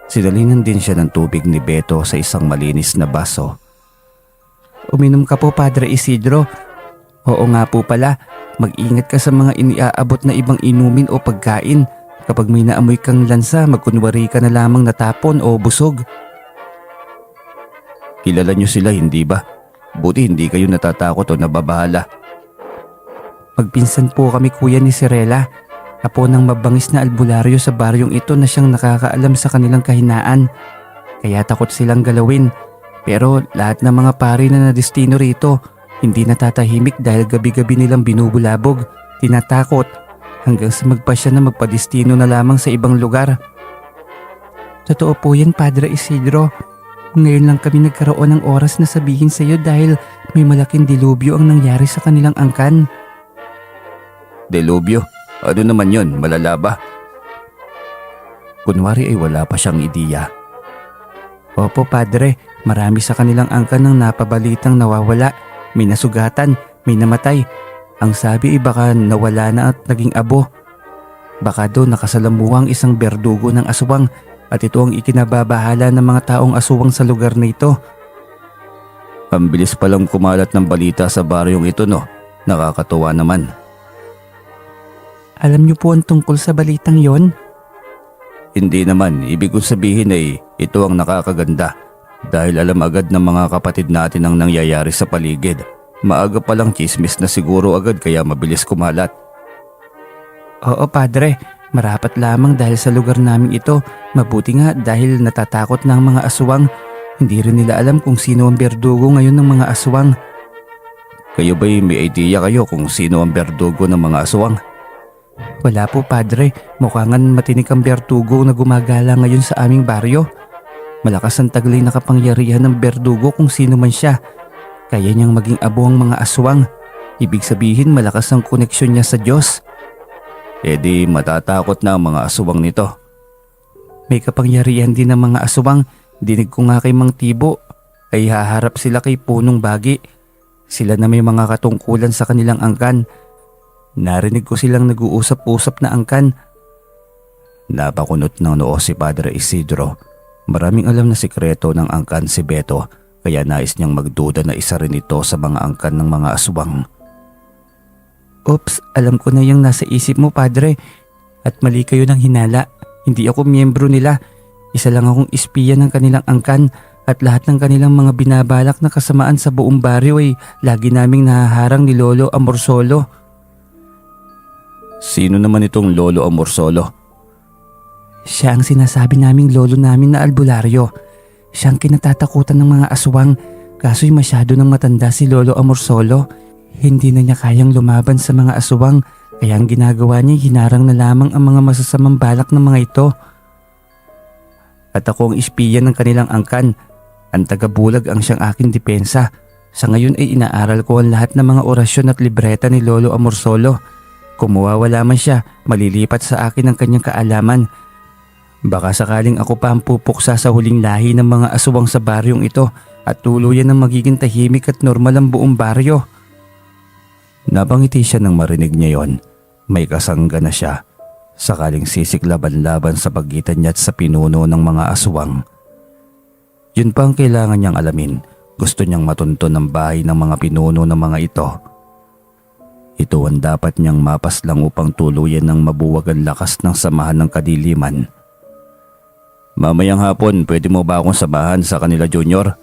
Sinalinan din siya ng tubig ni Beto sa isang malinis na baso. Uminom ka po, Padre Isidro. Oo nga po pala. Mag-ingat ka sa mga iniaabot na ibang inumin o pagkain. Kapag may naamoy kang lansa, magkunwari ka na lamang natapon o busog. Kilala niyo sila, hindi ba? Buti hindi kayo natatakot o nababahala. Magpinsan po kami, kuya ni Cirela. Apo ng mabangis na albularyo sa baryong ito na siyang nakakaalam sa kanilang kahinaan. Kaya takot silang galawin. Pero lahat ng mga pari na nadestino rito, hindi natatahimik dahil gabi-gabi nilang binubulabog, tinatakot, hanggang sa magpasya na magpadestino na lamang sa ibang lugar. Totoo po yan, Padre Isidro. Ngayon lang kami nagkaroon ng oras na sabihin sa iyo dahil may malaking dilubyo ang nangyari sa kanilang angkan. Dilubyo? Ano naman yon? Malala ba? Kunwari ay wala pa siyang ideya. Opo, Padre. Marami sa kanilang angkan ng napabalitang nawawala. May nasugatan, may namatay. Ang sabi ay baka nawala na at naging abo. Baka doon nakasalamuhang isang berdugo ng aswang at ito ang ikinababahala ng mga taong aswang sa lugar na ito. Ang bilis palang kumalat ng balita sa baryong ito, no? Nakakatuwa naman. Alam niyo po ang tungkol sa balitang yon? Hindi naman. Ibig kong sabihin ay ito ang nakakaganda. Dahil alam agad ng mga kapatid natin ang nangyayari sa paligid. Maaga palang chismis na siguro agad kaya mabilis kumalat. Oo, Padre. Marapat lamang dahil sa lugar namin ito. Mabuti nga dahil natatakot ng mga aswang. Hindi rin nila alam kung sino ang berdugo ngayon ng mga aswang. Kayo ba'y may idea kayo kung sino ang berdugo ng mga aswang? Wala po, Padre. Mukhangan matinik ang berdugo na gumagala ngayon sa aming baryo. Malakas ang taglay na kapangyarihan ng berdugo kung sino man siya. Kaya niyang maging abo ang mga aswang. Ibig sabihin malakas ang koneksyon niya sa Diyos. E di matatakot na ang mga aswang nito. May kapangyarihan din ng mga aswang. Dinig ko nga kay Mang Tibo ay haharap sila kay Punong Bagi. Sila na may mga katungkulan sa kanilang angkan. Narinig ko silang nag-uusap-usap na angkan. Napakunot ng noo si Padre Isidro. Maraming alam na sikreto ng angkan si Beto, kaya nais niyang magduda na isa rin ito sa mga angkan ng mga aswang. Oops, alam ko na yung nasa isip mo, Padre. At mali kayo ng hinala. Hindi ako miyembro nila. Isa lang akong espiya ng kanilang angkan. At lahat ng kanilang mga binabalak na kasamaan sa buong baryo ay lagi naming nahaharang ni Lolo Amorsolo. Sino naman itong Lolo Amorsolo? Siya ang sinasabi naming lolo namin na albularyo. Siya ang kinatatakutan ng mga aswang, kaso'y masyado nang matanda si Lolo Amorsolo. Hindi na niya kayang lumaban sa mga aswang, kaya ang ginagawa niya hinarang na lamang ang mga masasamang balak ng mga ito. At ako ang espiya ng kanilang angkan. Ang tagabulag ang siyang aking depensa. Sa ngayon ay inaaral ko ang lahat ng mga orasyon at libreta ni Lolo Amorsolo. Kung mawawala man siya, malilipat sa akin ang kanyang kaalaman. Baka sakaling ako pa ang pupuksa sa huling lahi ng mga aswang sa baryong ito at tuluyan ng magiging tahimik at normal ang buong baryo. Napangiti siya nang marinig niya yon. May kasangga na siya. Sakaling sisiklaban-laban sa pagitan niya at sa pinuno ng mga aswang. Yun pa ang kailangan niyang alamin. Gusto niyang matunton ang bahay ng mga pinuno ng mga ito. Ito ang dapat niyang mapaslang upang tuluyan ng mabuwag ang lakas ng samahan ng kadiliman. Mamayang hapon, pwede mo ba akong samahan sa kanila, Junior?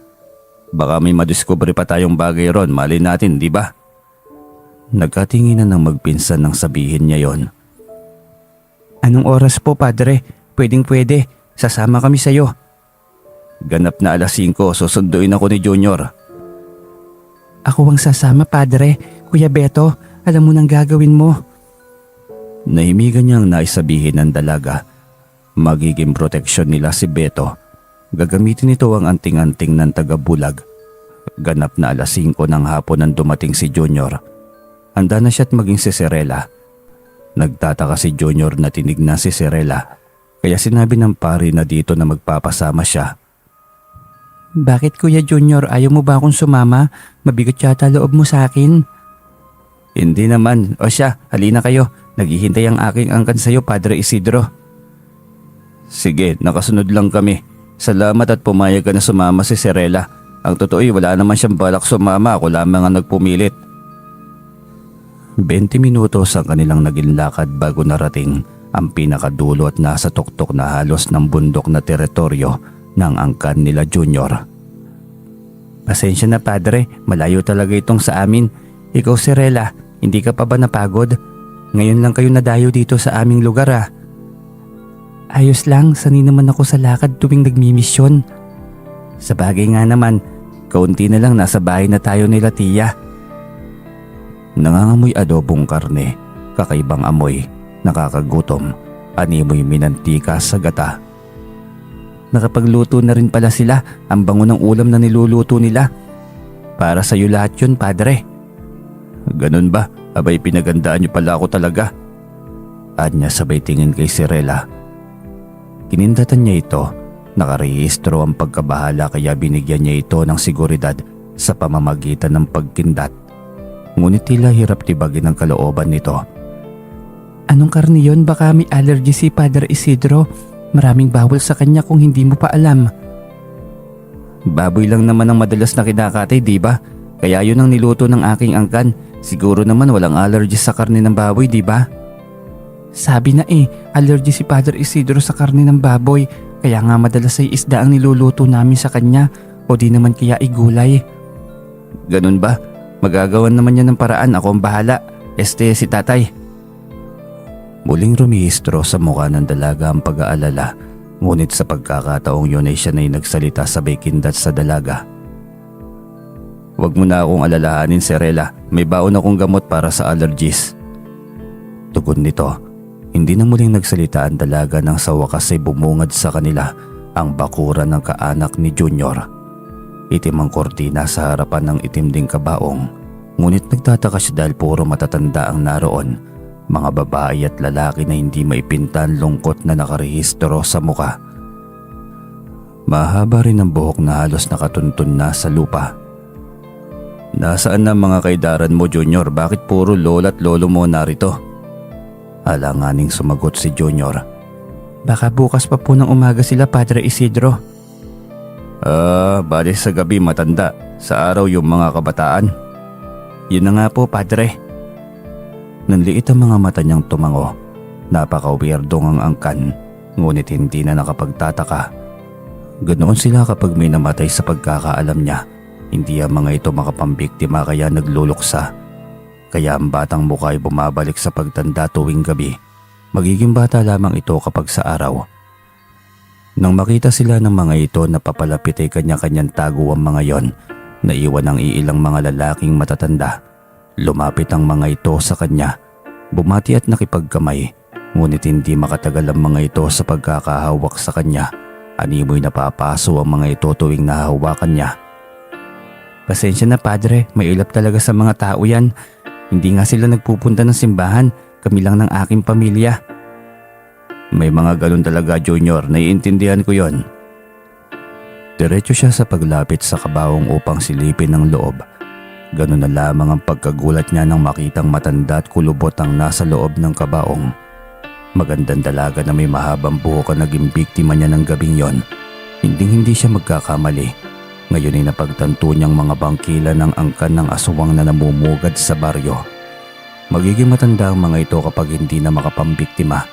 Baka may madiskubre pa tayong bagay ron, malay natin, di ba? Nagkatinginan ng magpinsan nang sabihin niya yon. Anong oras po, Padre? Pwedeng-pwede. Sasama kami sa'yo. Ganap na 5:00, susunduin ako ni Junior. Ako ang sasama, Padre. Kuya Beto, alam mo nang gagawin mo. Nahimigan niyang naisabihin ng dalaga. Magiging proteksyon nila si Beto. Gagamitin ito ang anting-anting ng tagabulag. Ganap na 5:00 ng hapon nang dumating si Junior. Handa na siya't maging si Serela. Nagtataka si Junior na tinignan si Serela, kaya sinabi ng pari na dito na magpapasama siya. Bakit, Kuya Junior, ayaw mo ba akong sumama? Mabigat yata loob mo sa akin. Hindi naman. O siya, halina kayo. Naghihintay ang aking angkan sa'yo, Padre Isidro. Sige, nakasunod lang kami. Salamat at pumayag ka na sumama si Serela. Ang totoo'y wala naman siyang balak sumama, ako lamang ang nagpumilit. 20 minutos ang kanilang naging lakad bago narating ang pinakadulo at nasa tuktok na halos ng bundok na teritoryo ng angkan nila Junior. Pasensya na, Padre, malayo talaga itong sa amin. Ikaw, Serela, hindi ka pa ba napagod? Ngayon lang kayo nadayo dito sa aming lugar ah. Ayos lang, sanay naman ako sa lakad tuwing nagmimisyon. Sa bagay nga naman, kaunti na lang nasa bahay na tayo nila Tia. Nangangamoy adobong karne, kakaibang amoy, nakakagutom, animoy minantika sa gata. Nakapagluto na rin pala sila, ang bango ng ulam na niluluto nila. Para sa iyo lahat yun, Padre. Ganun ba? Abay pinagandaan niyo pala ako talaga. Anya sabay tingin kay Serela. Kinindatan niya ito, nakarehistro ang pagkabahala kaya binigyan niya ito ng seguridad sa pamamagitan ng pagkindat. Ngunit tila hirap tibagin ang kalooban nito. Anong karne yun? Baka may allergy si Padre Isidro. Maraming bawal sa kanya kung hindi mo pa alam. Baboy lang naman ang madalas na kinakatay, di ba? Kaya yun ang niluto ng aking angkan. Siguro naman walang allergy sa karne ng baboy, di ba? Sabi na allergy si Padre Isidro sa karne ng baboy. Kaya nga madalas ay isda ang niluluto namin sa kanya. O di naman kaya igulay. Ganun ba? Magagawan naman niya ng paraan, ako ang bahala. Si tatay. Muling rumihistro sa mukha ng dalaga ang pag-aalala Ngunit sa pagkakataong yun ay siya na nagsalita sabay kindat sa dalaga. "Huwag mo na akong alalahanin, Serela. May baon akong gamot para sa allergies." Tugon nito. Hindi na muling nagsalita ang dalaga nang sa wakas ay bumungad sa kanila ang bakuran ng kaanak ni Junior. Itim ang kortina sa harapan ng itim ding kabaong. Ngunit nagtataka siya dahil puro matatanda ang naroon. Mga babae at lalaki na hindi maipintan lungkot na nakarehistro sa muka. Mahaba rin ang buhok na halos nakatuntun na sa lupa. "Nasaan na mga kaidaran mo, Junior? Bakit puro lola at lolo mo narito?" Alanganing sumagot si Junior. Baka bukas pa po ng umaga sila, Padre Isidro. Bali sa gabi matanda. Sa araw yung mga kabataan." "Yun na nga po, Padre." Nanliit ang mga mata niyang tumango. Napaka-weirdong ang angkan, ngunit hindi na nakapagtataka. Ganoon sila kapag may namatay sa pagkakaalam niya. Hindi ang mga ito makapambiktima kaya nagluluksa. Kaya ang batang mukha ay bumabalik sa pagtanda tuwing gabi. Magiging bata lamang ito kapag sa araw. Nang makita sila ng mga ito na papalapit ay kanya-kanyang tago ang mga yon. Naiwan ang iilang mga lalaking matatanda. Lumapit ang mga ito sa kanya. Bumati at nakipagkamay. Ngunit hindi makatagal ang mga ito sa pagkakahawak sa kanya. Animoy napapaso ang mga ito tuwing nahahawakan niya. "Pasensya na, Padre. May ilap talaga sa mga tao yan. Hindi nga sila nagpupunta ng simbahan. Kami lang ng aking pamilya." "May mga ganun talaga, Junior. Naiintindihan ko yon." Diretso siya sa paglapit sa kabaong upang silipin ang loob. Ganun na lamang ang pagkagulat niya nang makitang matanda at kulubot ang nasa loob ng kabaong. Magandang dalaga na may mahabang buhok ang naging biktima niya ng gabing yon. Hindi siya magkakamali. Ngayon ay napagtanto niyang mga bangkila ng angkan ng aswang na namumugad sa baryo. Magiging matanda ang mga ito kapag hindi na makapambiktima.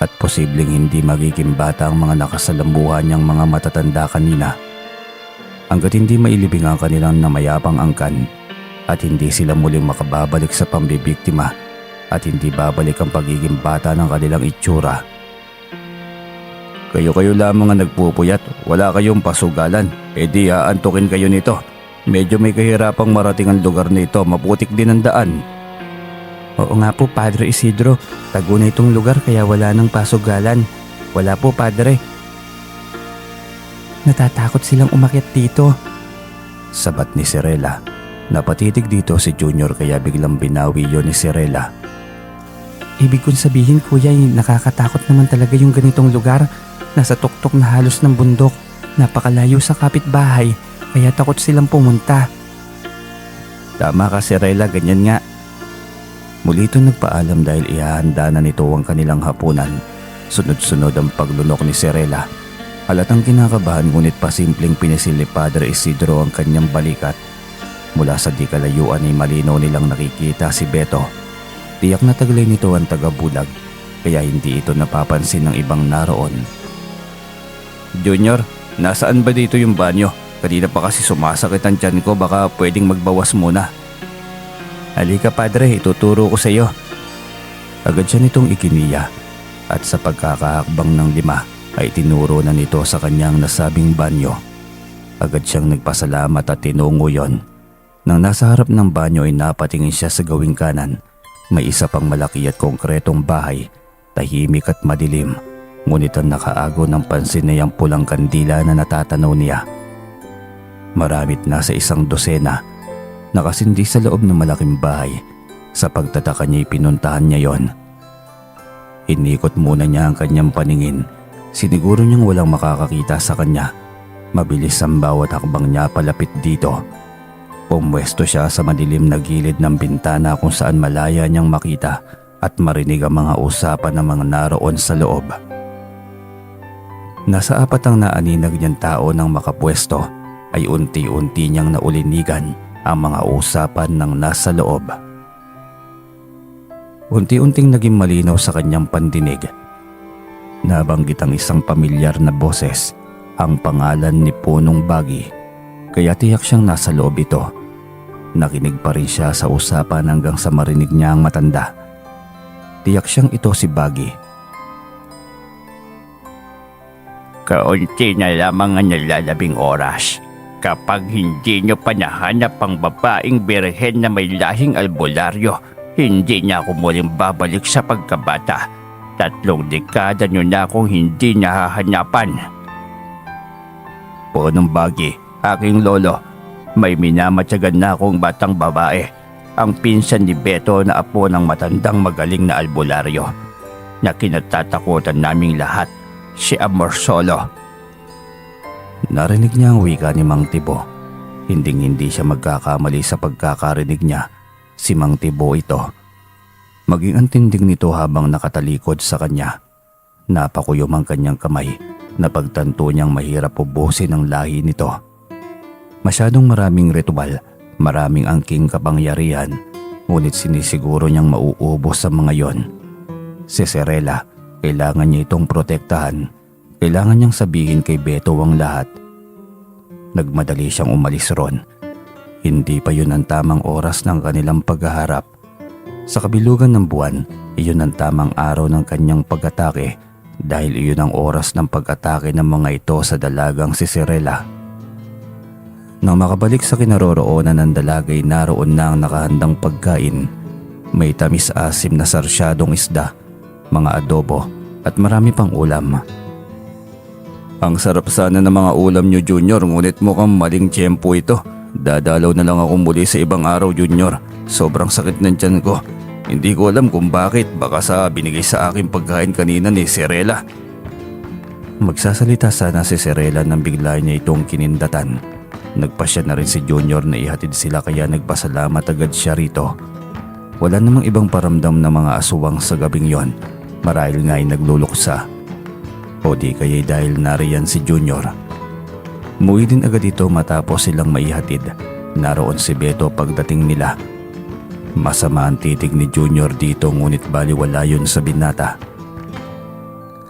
At posibleng hindi magiging bata ang mga nakasalamuhan niyang mga matatanda kanina. Hanggat hindi mailibing ang kanilang namayapang angkan at hindi sila muling makababalik sa pambibiktima at hindi babalik ang pagiging bata ng kanilang itsura. "Kayo lamang ang nagpupuyat. Wala kayong pasugalan. E di aantukin kayo nito. Medyo may kahirapang marating ang lugar nito. Maputik din ang daan." "Oo nga po, Padre Isidro. Tago na itong lugar kaya wala nang pasugalan." "Wala po, Padre. Natatakot silang umakyat dito." Sabat ni Serela. Napatitig dito si Junior kaya biglang binawi yon ni Serela. "Ibig kong sabihin, kuya, nakakatakot naman talaga yung ganitong lugar. Nasa tuktok na halos ng bundok. Napakalayo sa kapitbahay kaya takot silang pumunta." "Tama ka, Serela, ganyan nga." Muli ito nagpaalam dahil ihahanda na nito ang kanilang hapunan. Sunod-sunod ang paglunok ni Serela. Halatang kinakabahan ngunit pasimpleng pinisil ni Padre Isidro ang kanyang balikat. Mula sa di kalayuan ay malinaw nilang nakikita si Beto. Tiyak na taglay nito ang tagabulag kaya hindi ito napapansin ng ibang naroon. "Junior, nasaan ba dito yung banyo? Kanina pa kasi sumasakit ang tiyan ko, baka pwedeng magbawas muna." "Halika, Padre, ituturo ko sa iyo." Agad siya nitong ikiniya at sa pagkakahakbang ng 5 ay tinuro na nito sa kanyang nasabing banyo. Agad siyang nagpasalamat at tinungo yon. Nang nasa harap ng banyo ay napatingin siya sa gawing kanan. May isa pang malaki at konkretong bahay, tahimik at madilim. Ngunit ang nakaago ng pansin ay ang pulang kandila na natatanaw niya. Maramit na sa 100 nakasindi sa loob ng malaking bahay. Sa pagtataka niya pinuntahan niya yon. Inikot muna niya ang kanyang paningin. Siniguro niyang walang makakakita sa kanya. Mabilis ang bawat hakbang niya palapit dito. Pumwesto siya sa madilim na gilid ng bintana kung saan malaya niyang makita at marinig ang mga usapan ng mga naroon sa loob. Nasa 4 ang naaninag niyang tao nang makapwesto ay unti-unti niyang naulinigan ang mga usapan ng nasa loob. Unti-unting naging malinaw sa kanyang pandinig. Nabanggit ang isang pamilyar na boses, ang pangalan ni Punong Bagi, kaya tiyak siyang nasa loob ito. Nakinig pa rin siya sa usapan hanggang sa marinig niya ang matanda. Tiyak siyang ito si Bagi. Kaunti na lamang ang nalalabing oras. Kapag hindi nyo pa nahanap ang babaeng birhen na may lahing albularyo, hindi na ako muling babalik sa pagkabata. 3 dekada nyo na akong hindi nahahanapan. Punong Bagi, aking lolo, may minamatyagan na akong batang babae. Ang pinsan ni Beto na apo ng matandang magaling na albularyo na kinatatakutan naming lahat, si Amorsolo. Narinig niya ang wika ni Mang Tibo. Hinding-hindi siya magkakamali sa pagkakarinig niya. Si Mang Tibo ito. Maging ang tindig nito habang nakatalikod sa kanya. Napakuyom ang kanyang kamay na pagtanto niyang mahirap ubusin ang lahi nito. Masyadong maraming ritual, maraming angking kapangyarihan, ngunit sinisiguro niyang mauubos sa mga yon. Si Serela, kailangan niya itong protektahan. Kailangan niyang sabihin kay Beto ang lahat. Nagmadali siyang umalis ron. Hindi pa yun ang tamang oras ng kanilang paghaharap. Sa kabilugan ng buwan, iyon ang tamang araw ng kanyang pag-atake dahil iyon ang oras ng pag-atake ng mga ito sa dalagang si Serela. Nang makabalik sa kinaroroonan ng dalagay, naroon na ang nakahandang pagkain. May tamis-asim na sarsyadong isda, mga adobo at marami pang ulam. Ang sarap sana ng mga ulam nyo, Junior, ngunit mukhang maling tiyempo ito. Dadalaw na lang ako muli sa ibang araw, Junior. Sobrang sakit ng tiyan ko. Hindi ko alam kung bakit, baka sa binigay sa aking pagkain kanina ni Serela. Magsasalita sana si Serela nang bigla niya itong kinindatan. Nagpasya na rin si Junior na ihatid sila kaya nagpasalamat agad siya rito. Wala namang ibang paramdam ng mga aswang sa gabing yon. Marahil nga ay nagluluksa. O di kaya'y dahil nariyan si Junior. Umuwi din agad ito matapos silang maihatid. Naroon si Beto pagdating nila. Masama ang titig ni Junior dito ngunit baliwala yun sa binata.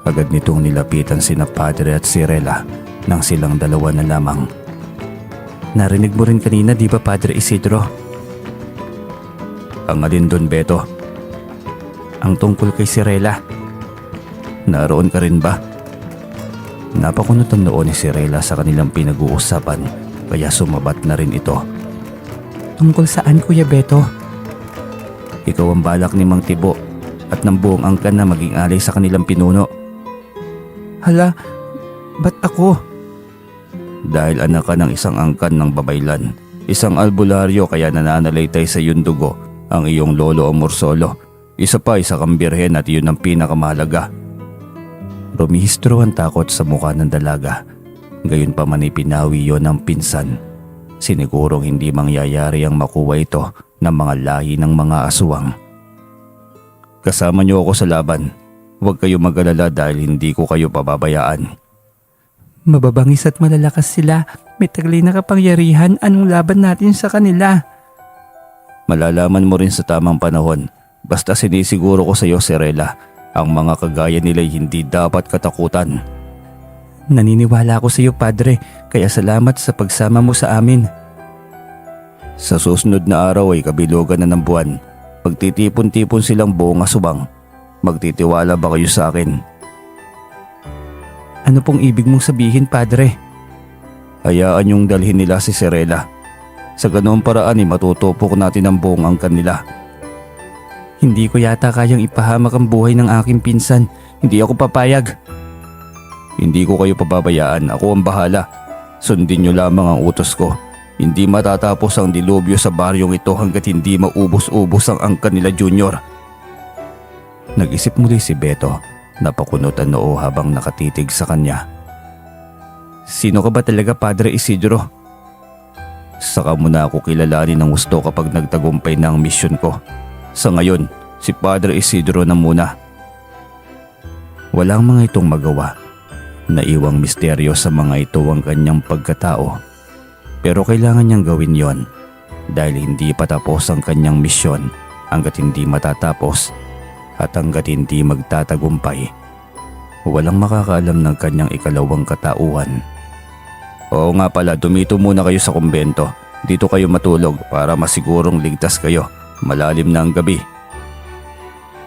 Agad nitong nilapitan sina Padre at si Rela nang silang dalawa na lamang. Narinig mo rin kanina, di ba, Padre Isidro? Ang alin doon, Beto? Ang tungkol kay si Rela. Naroon ka rin ba? Napakunot ang noo ni si Rela sa kanilang pinag-uusapan kaya sumabat na rin ito. Tungkol saan, Kuya Beto? Ikaw ang balak ni Mang Tibo at ng buong angkan na maging alay sa kanilang pinuno. Hala, ba't ako? Dahil anak ka ng isang angkan ng babaylan, isang albularyo kaya nananalaytay sa iyong dugo ang iyong lolo Amorsolo. Isa pa, isa kang birhen at iyon ang pinakamahalaga. Rumihistro ang takot sa mukha ng dalaga. Gayon pa man ipinawi yon ng pinsan. Sinigurong hindi mangyayari ang makuha ito ng mga lahi ng mga aswang. Kasama niyo ako sa laban. Huwag kayo mag-alala dahil hindi ko kayo pababayaan. Mababangis at malalakas sila. May taglay na kapangyarihan. Anong laban natin sa kanila? Malalaman mo rin sa tamang panahon. Basta sinisiguro ko sa iyo, Serela, ang mga kagaya nila'y hindi dapat katakutan. Naniniwala ako sa iyo, Padre, kaya salamat sa pagsama mo sa amin. Sa susunod na araw ay kabilugan na ng buwan. Pagtitipon-tipon silang buong asubang. Magtitiwala ba kayo sa akin? Ano pong ibig mong sabihin, Padre? Hayaan yung dalhin nila si Serela. Sa ganoong paraan ay matutupok natin ang buong angkan nila. Hindi ko yata kayang ipahamak ang buhay ng aking pinsan. Hindi ako papayag. Hindi ko kayo pababayaan. Ako ang bahala. Sundin niyo lamang ang utos ko. Hindi matatapos ang dilubyo sa baryong ito hanggat hindi maubos-ubos ang angkan nila, Junior. Nag-isip muli si Beto. Napakunot ang noo habang nakatitig sa kanya. Sino ka ba talaga, Padre Isidro? Saka mo na ako kilalanin ng gusto kapag nagtagumpay na ang misyon ko. Sa ngayon, si Padre Isidro na muna. Walang mga itong magawa. Naiwang misteryo sa mga ito ang kanyang pagkatao. Pero kailangan niyang gawin yon dahil hindi pa tapos ang kanyang misyon hanggat hindi matatapos at hanggat hindi magtatagumpay. Walang makakaalam ng kanyang ikalawang katauhan. Oo nga pala, dumito muna kayo sa kumbento. Dito kayo matulog para masigurong ligtas kayo. Malalim na ang gabi.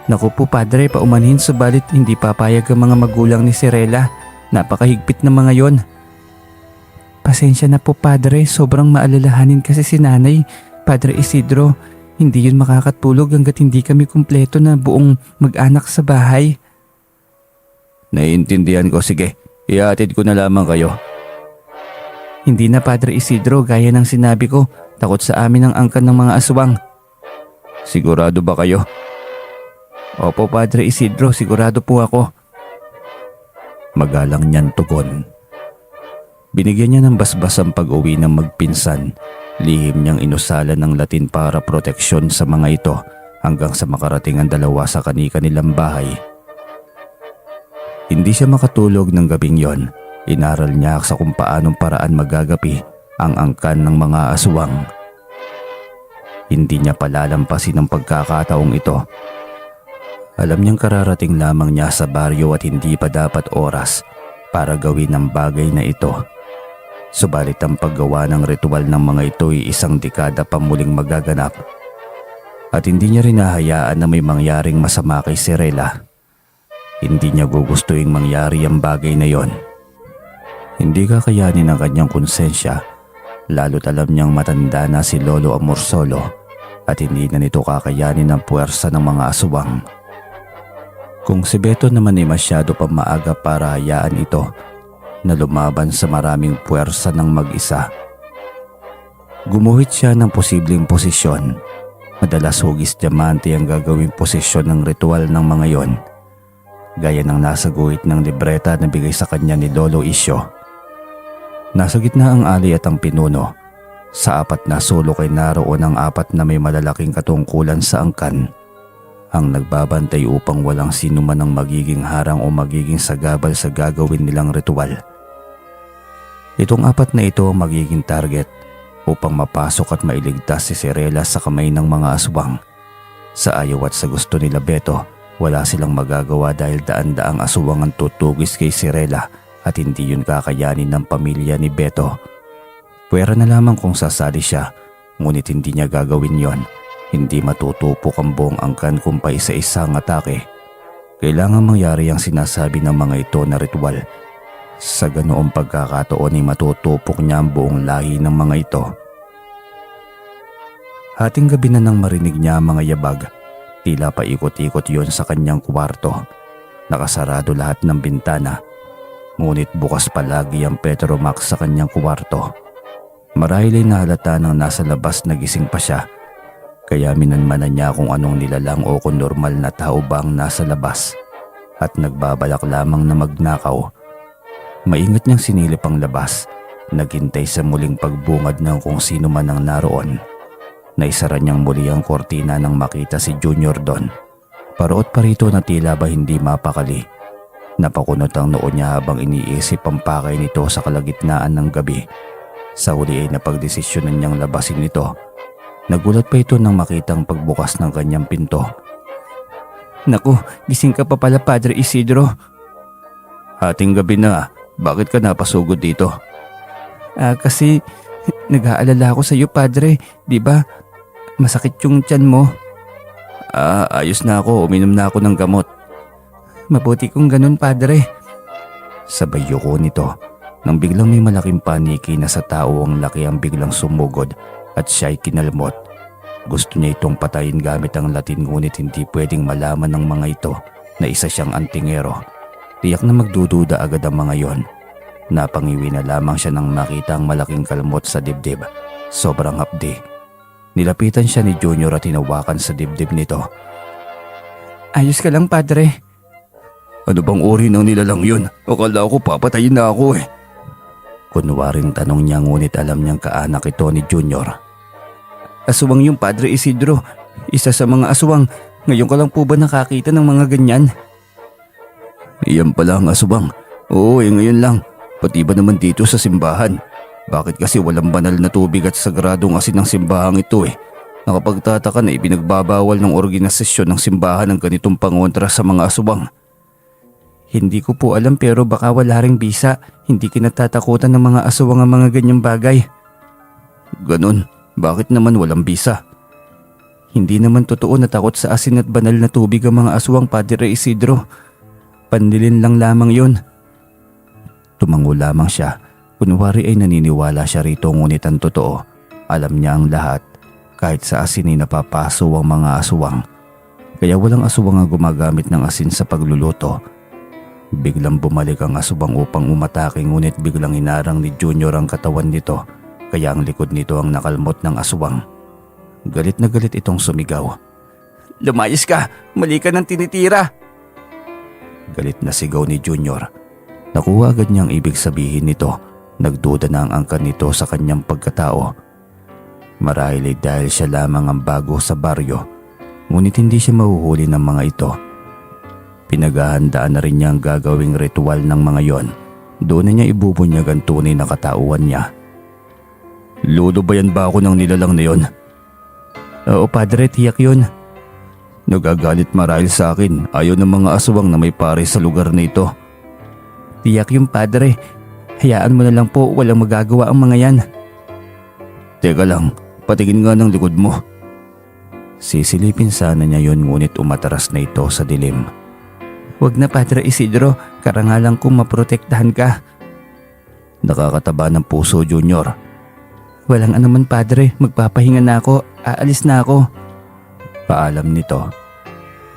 Naku po, Padre, paumanhin subalit hindi papayag ang mga magulang ni Serela. Napakahigpit ng mga yon. Pasensya na po Padre, sobrang maalalahanin kasi si Nanay. Padre Isidro, hindi yun makakatulog hanggat hindi kami kumpleto na buong mag-anak sa bahay. Naiintindihan ko, sige. Ihatid ko na lamang kayo. Hindi na Padre Isidro, gaya ng sinabi ko. Takot sa amin ang angkan ng mga aswang. Sigurado ba kayo? Opo Padre Isidro, sigurado po ako. Magalang niyan tugon. Binigyan niya ng basbas ang pag-uwi ng magpinsan. Lihim niyang inusalan ng Latin para proteksyon sa mga ito hanggang sa makarating ang dalawa sa kani-kanilang bahay. Hindi siya makatulog ng gabing yon. Inaral niya sa kung paanong paraan magagapi ang angkan ng mga aswang. Hindi niya palalampasin ang pagkakataong ito. Alam niyang kararating lamang niya sa baryo at hindi pa dapat oras para gawin ang bagay na ito. Subalit ang paggawa ng ritual ng mga ito ay isang dekada pa muling magaganap. At hindi niya rin nahayaan na may mangyaring masama kay Sirela. Hindi niya gugustuhin mangyari ang bagay na yon. Hindi kakayanin ang kanyang konsensya, lalo't alam niyang matanda na si Lolo Amorsolo at hindi na nito kakayanin ang puwersa ng mga aswang. Kung si Beto naman ay masyado pa maaga para hayaan ito na lumaban sa maraming puwersa ng mag-isa. Gumuhit siya ng posibleng posisyon. Madalas hugis diamante ang gagawing posisyon ng ritual ng mga yon, gaya ng nasa guhit ng libreta na bigay sa kanya ni Lolo Isyo. Nasa gitna ang ali at ang pinuno. Sa apat na sulok ay naroon ang apat na may malalaking katungkulan sa angkan, ang nagbabantay upang walang sino man ang magiging harang o magiging sagabal sa gagawin nilang ritual. Itong apat na ito ang magiging target upang mapasok at mailigtas si Sirela sa kamay ng mga aswang. Sa ayaw at sa gusto nila Beto, wala silang magagawa dahil daan-daang aswang ang tutugis kay Sirela at hindi yun kakayanin ng pamilya ni Beto. Pwera na lamang kung sasali siya, ngunit hindi niya gagawin yon. Hindi matutupok ang buong angkan kung pa isa-isang atake. Kailangan mangyari ang sinasabi ng mga ito na ritual. Sa ganoong pagkakataon ay matutupok niya ang buong lahi ng mga ito. Hating gabi na nang marinig niya ang mga yabag. Tila pa ikot-ikot yon sa kanyang kwarto. Nakasarado lahat ng bintana. Ngunit bukas palagi ang Petromax sa kanyang kwarto. Marahil ay nahalata nang nasa labas nagising pa siya. Kaya minanmanan niya kung anong nilalang o kung normal na tao ba ang nasa labas. At nagbabalak lamang na magnakaw. Maingat niyang sinilip ang labas. Naghintay sa muling pagbungad ng kung sino man ang naroon. Naisara niyang muli ang kortina nang makita si Junior doon. Parot pa rito na tila ba hindi mapakali. Napakunot ang noo niya habang iniisip ang pakay nito sa kalagitnaan ng gabi. Sa huli ay napagdesisyonan niyang labasin ito. Nagulat pa ito nang makitang pagbukas ng kanyang pinto. Naku, gising ka pa pala Padre Isidro. Hating gabi na, bakit ka napasugod dito? Kasi nag-aalala ako sa iyo Padre, di ba? Masakit yung tiyan mo. Ayos na ako, uminom na ako ng gamot. Mabuti kung ganun Padre. Sabay yuko nito nang biglang may malaking paniki na sa tao ang laki ang biglang sumugod at siya'y kinalmot. Gusto niya itong patayin gamit ang Latin ngunit hindi pwedeng malaman ng mga ito na isa siyang antingero. Tiyak na magdududa agad ang mga yon. Napangiwi na lamang siya nang makita ang malaking kalmot sa dibdib. Sobrang hapdi. Nilapitan siya ni Junior at hinawakan sa dibdib nito. Ayos ka lang Padre. Ano bang uri ng nilalang yun? Akala ko papatayin na ako eh. Kunwaring tanong niya ngunit alam niyang kaanak ito ni Junior. Aswang yung Padre Isidro. Isa sa mga aswang. Ngayon ka lang po ba nakakita ng mga ganyan? Iyan pala ang aswang. Oo ngayon lang. Pati ba naman dito sa simbahan? Bakit kasi walang banal na tubig at sagradong asin ng simbahang ito eh? Nakapagtataka na ipinagbabawal ng organisasyon ng simbahan ang ganitong pangontra sa mga aswang. Hindi ko po alam pero baka wala ring bisa. Hindi kinatatakutan ng mga aswang ang mga ganyang bagay. Ganon, bakit naman walang bisa? Hindi naman totoo na takot sa asin at banal na tubig ang mga aswang Padre Isidro. Pandilin lang lamang yon. Tumango lamang siya. Kunwari ay naniniwala siya rito, ngunit ang totoo, alam niya ang lahat. Kahit sa asin ay napapaso ang mga aswang. Kaya walang aswang ang gumagamit ng asin sa pagluluto. Biglang bumalik ang aswang upang umatake, ngunit biglang hinarang ni Junior ang katawan nito. Kaya ang likod nito ang nakalmot ng aswang. Galit na galit itong sumigaw. Lumayas ka! Mali ka ng tinitira! Galit na sigaw ni Junior. Nakuha agad niyang ibig sabihin nito. Nagduda na ang angkan nito sa kanyang pagkatao. Marahil ay dahil siya lamang ang bago sa baryo, ngunit hindi siya mahuhuli ng mga ito. Pinaghahandaan na rin niya ang gagawing ritual ng mga yon. Doon na niya ibubunyag ang tunay na katauhan niya. Lulubayan ba ako ng nilalang na yon? Oo, Padre, tiyak yun. Nagagalit marahil sa akin. Ayaw ng mga aswang na may pare sa lugar na ito. Tiyak yung Padre. Hayaan mo na lang po, walang magagawa ang mga yan. Teka lang, patingin nga ng likod mo. Sisilipin sana niya yon, ngunit umatras na ito sa dilim. Huwag na, Padre Isidro, karangalan kong maprotektahan ka. Nakakataba ng puso, Junior. Walang anuman, Padre, magpapahinga na ako, aalis na ako. Paalam nito.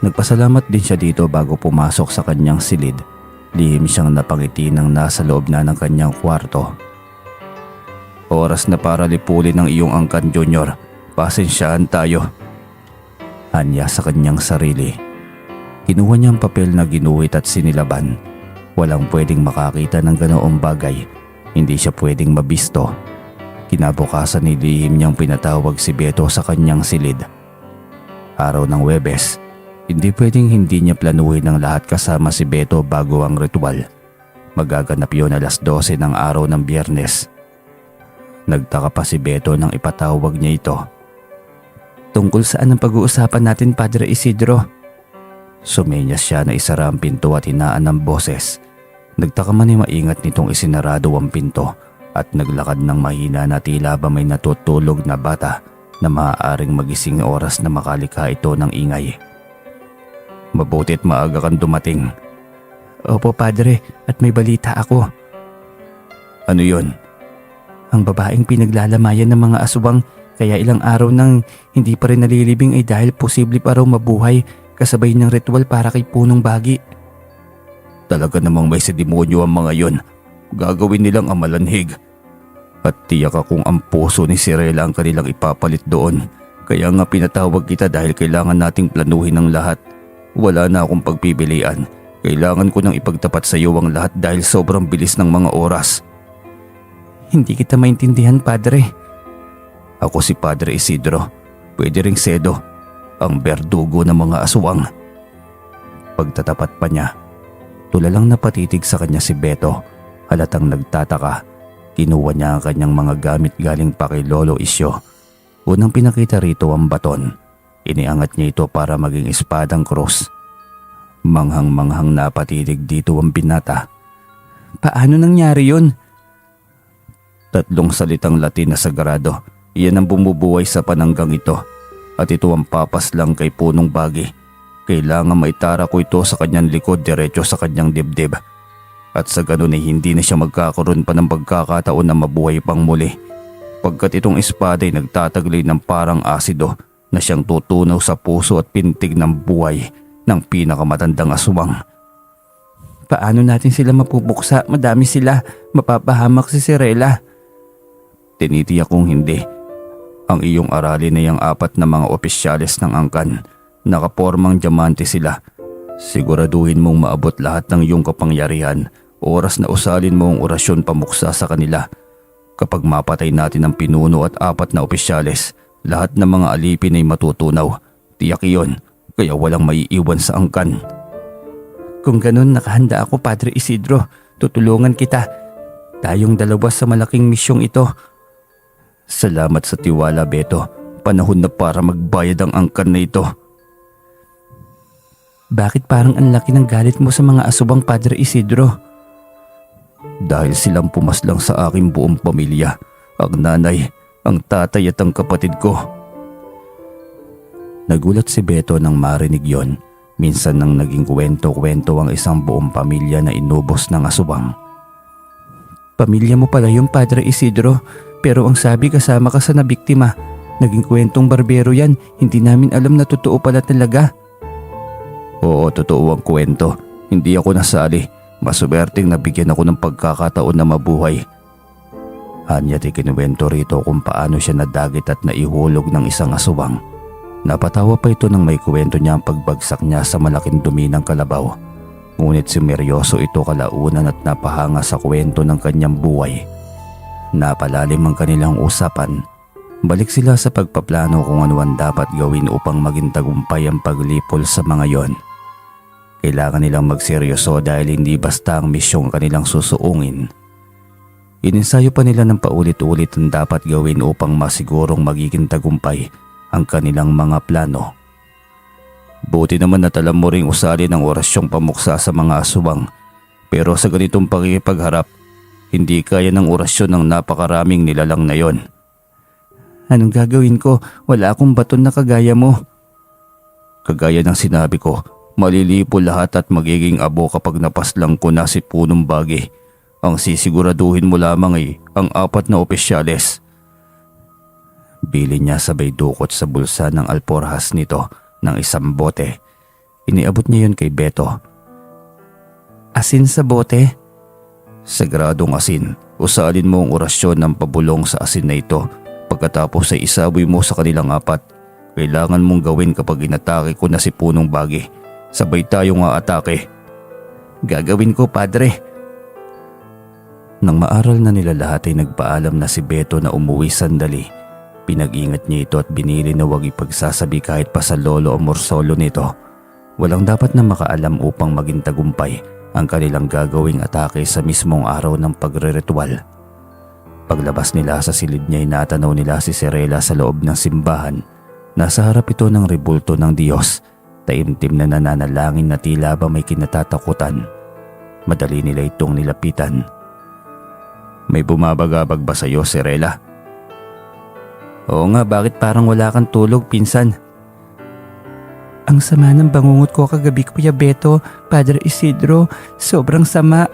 Nagpasalamat din siya dito bago pumasok sa kanyang silid. Lihim siyang napangiti nang nasa loob na ng kanyang kwarto. Oras na para lipulin ang iyong angkan, Junior. Pasensyaan tayo. Anya sa kanyang sarili. Kinuha niya ang papel na ginuhit at sinilaban. Walang pwedeng makakita ng ganoong bagay. Hindi siya pwedeng mabisto. Kinabukasan ni lihim niyang pinatawag si Beto sa kanyang silid. Araw ng Huwebes. Hindi pwedeng hindi niya planuhin ang lahat kasama si Beto bago ang ritual. Magaganap yun 12:00 ng araw ng Biyernes. Nagtaka pa si Beto nang ipatawag niya ito. Tungkol saan ang pag-uusapan natin, Padre Isidro? Sumenyas siya na isara ang pinto at hinaan ng boses. Nagtaka man ay maingat nitong isinarado ang pinto at naglakad ng mahina na tila ba may natutulog na bata na maaaring magising oras na makalikha ito ng ingay. Mabutit maaga kang dumating. Opo, Padre, at may balita ako. Ano yon? Ang babaeng pinaglalamayan ng mga aswang, kaya ilang araw nang hindi pa rin nalilibing ay dahil posible pa raw mabuhay kasabay ng ritual para kay Punong Bagi. Talaga namang may demonyo ang mga yon. Gagawin nilang amalanhig. At tiyak akong ang puso ni Sirela ang kanilang ipapalit doon. Kaya nga pinatawag kita dahil kailangan nating planuhin ang lahat. Wala na akong pagpipilian. Kailangan ko nang ipagtapat sa iyo ang lahat dahil sobrang bilis ng mga oras. Hindi kita maintindihan, Padre. Ako si Padre Isidro. Pwede ring Sedo. Ang berdugo ng mga aswang. Pagtatapat pa niya, tulalang napatitig sa kanya si Beto. Halatang nagtataka. Kinuha niya ang kanyang mga gamit galing pa kay Lolo Isyo. Unang pinakita rito ang baton. Iniangat niya ito para maging espadang krus. Manghang-manghang napatitig dito ang binata. Paano nangyari yun? 3 salitang Latin na sagrado. Iyan ang bumubuhay sa pananggang ito. At ito ang papas lang kay Punong Bagi. Kailangan maitara ko ito sa kanyang likod diretso sa kanyang dibdib. At sa ganun ay hindi na siya magkakaroon pa ng pagkakataon na mabuhay pang muli. Pagkat itong espada ay nagtataglay ng parang asido na siyang tutunaw sa puso at pintig ng buhay ng pinakamatandang aswang. Paano natin sila mapupuksa? Madami sila. Mapapahamak si Sirela. Tinitiyak kong hindi. Ang iyong aralin ay ang 4 na mga opisyales ng angkan. Nakapormang diamante sila. Siguraduhin mong maabot lahat ng iyong kapangyarihan. Oras na usalin mo ang orasyon pamuksa sa kanila. Kapag mapatay natin ang pinuno at 4 na opisyales, lahat ng mga alipin ay matutunaw. Tiyak iyon, kaya walang maiiwan sa angkan. Kung ganun, nakahanda ako, Padre Isidro. Tutulungan kita. Tayong dalawa sa malaking misyong ito. Salamat sa tiwala, Beto. Panahon na para magbayad ang angkan na ito. Bakit parang ang laki ng galit mo sa mga asubang, Padre Isidro? Dahil silang pumaslang sa aking buong pamilya. Ang nanay, ang tatay at ang kapatid ko. Nagulat si Beto nang marinig yon. Minsan nang naging kwento-kwento ang isang buong pamilya na inubos ng asubang. Pamilya mo pala yung Padre Isidro, pero ang sabi kasama ka sa nabiktima. Naging kwentong barbero yan, hindi namin alam na totoo pala talaga. Oo, totoo ang kwento. Hindi ako nasali. Masuberteng nabigyan ako ng pagkakataon na mabuhay. Anya't ikinuwento rito kung paano siya nadagit at naihulog ng isang aswang. Napatawa pa ito nang may kwento niya ang pagbagsak niya sa malaking dumi ng kalabaw. Ngunit sumeryoso ito kalaunan at napahanga sa kwento ng kanyang buhay. Napalalim ang kanilang usapan. Balik sila sa pagpaplano kung ano ang dapat gawin upang maging tagumpay ang paglipol sa mga yon. Kailangan nilang magseryoso dahil hindi basta ang misyong kanilang susuungin. Ininsayo pa nila ng paulit-ulit ang dapat gawin upang masigurong magiging tagumpay ang kanilang mga plano. Buti naman at alam mo ring usali ng orasyong pamuksa sa mga aswang, pero sa ganitong pakikipagharap, hindi kaya ng orasyon ng napakaraming nilalang na yon. Anong gagawin ko? Wala akong baton na kagaya mo. Kagaya ng sinabi ko, malilipo lahat at magiging abo kapag napaslang ko na si Punong Bagi. Ang sisiguraduhin mo lamang ay ang 4 na opisyales. Bili niya sabay dukot sa bulsa ng alporhas nito ng isang bote. Iniabot niya yun kay Beto. Asin sa bote? Sagradong asin. Usalin mo ang orasyon ng pabulong sa asin na ito. Pagkatapos ay isaboy mo sa kanilang 4. Kailangan mong gawin kapag inatake ko na si Punong Bagi. Sabay tayong aatake. Gagawin ko, Padre. Nang maaral na nila lahat ay nagpaalam na si Beto na umuwi sandali. Pinag-ingat niya ito at binili na huwag ipagsasabi kahit pa sa lolo o morsolo nito. Walang dapat na makaalam upang maging tagumpay ang kanilang gagawing atake sa mismong araw ng pagre-ritual. Paglabas nila sa silid niya ay natanaw nila si Cirela sa loob ng simbahan. Nasa harap ito ng rebulto ng Diyos. Taimtim na nananalangin na tila ba may kinatatakutan. Madali nila itong nilapitan. May bumabagabag ba sa'yo, Cirela? Oo nga, bakit parang wala kang tulog, pinsan? Ang sama ng bangungot ko kagabi, Kuya Beto, Padre Isidro, sobrang sama.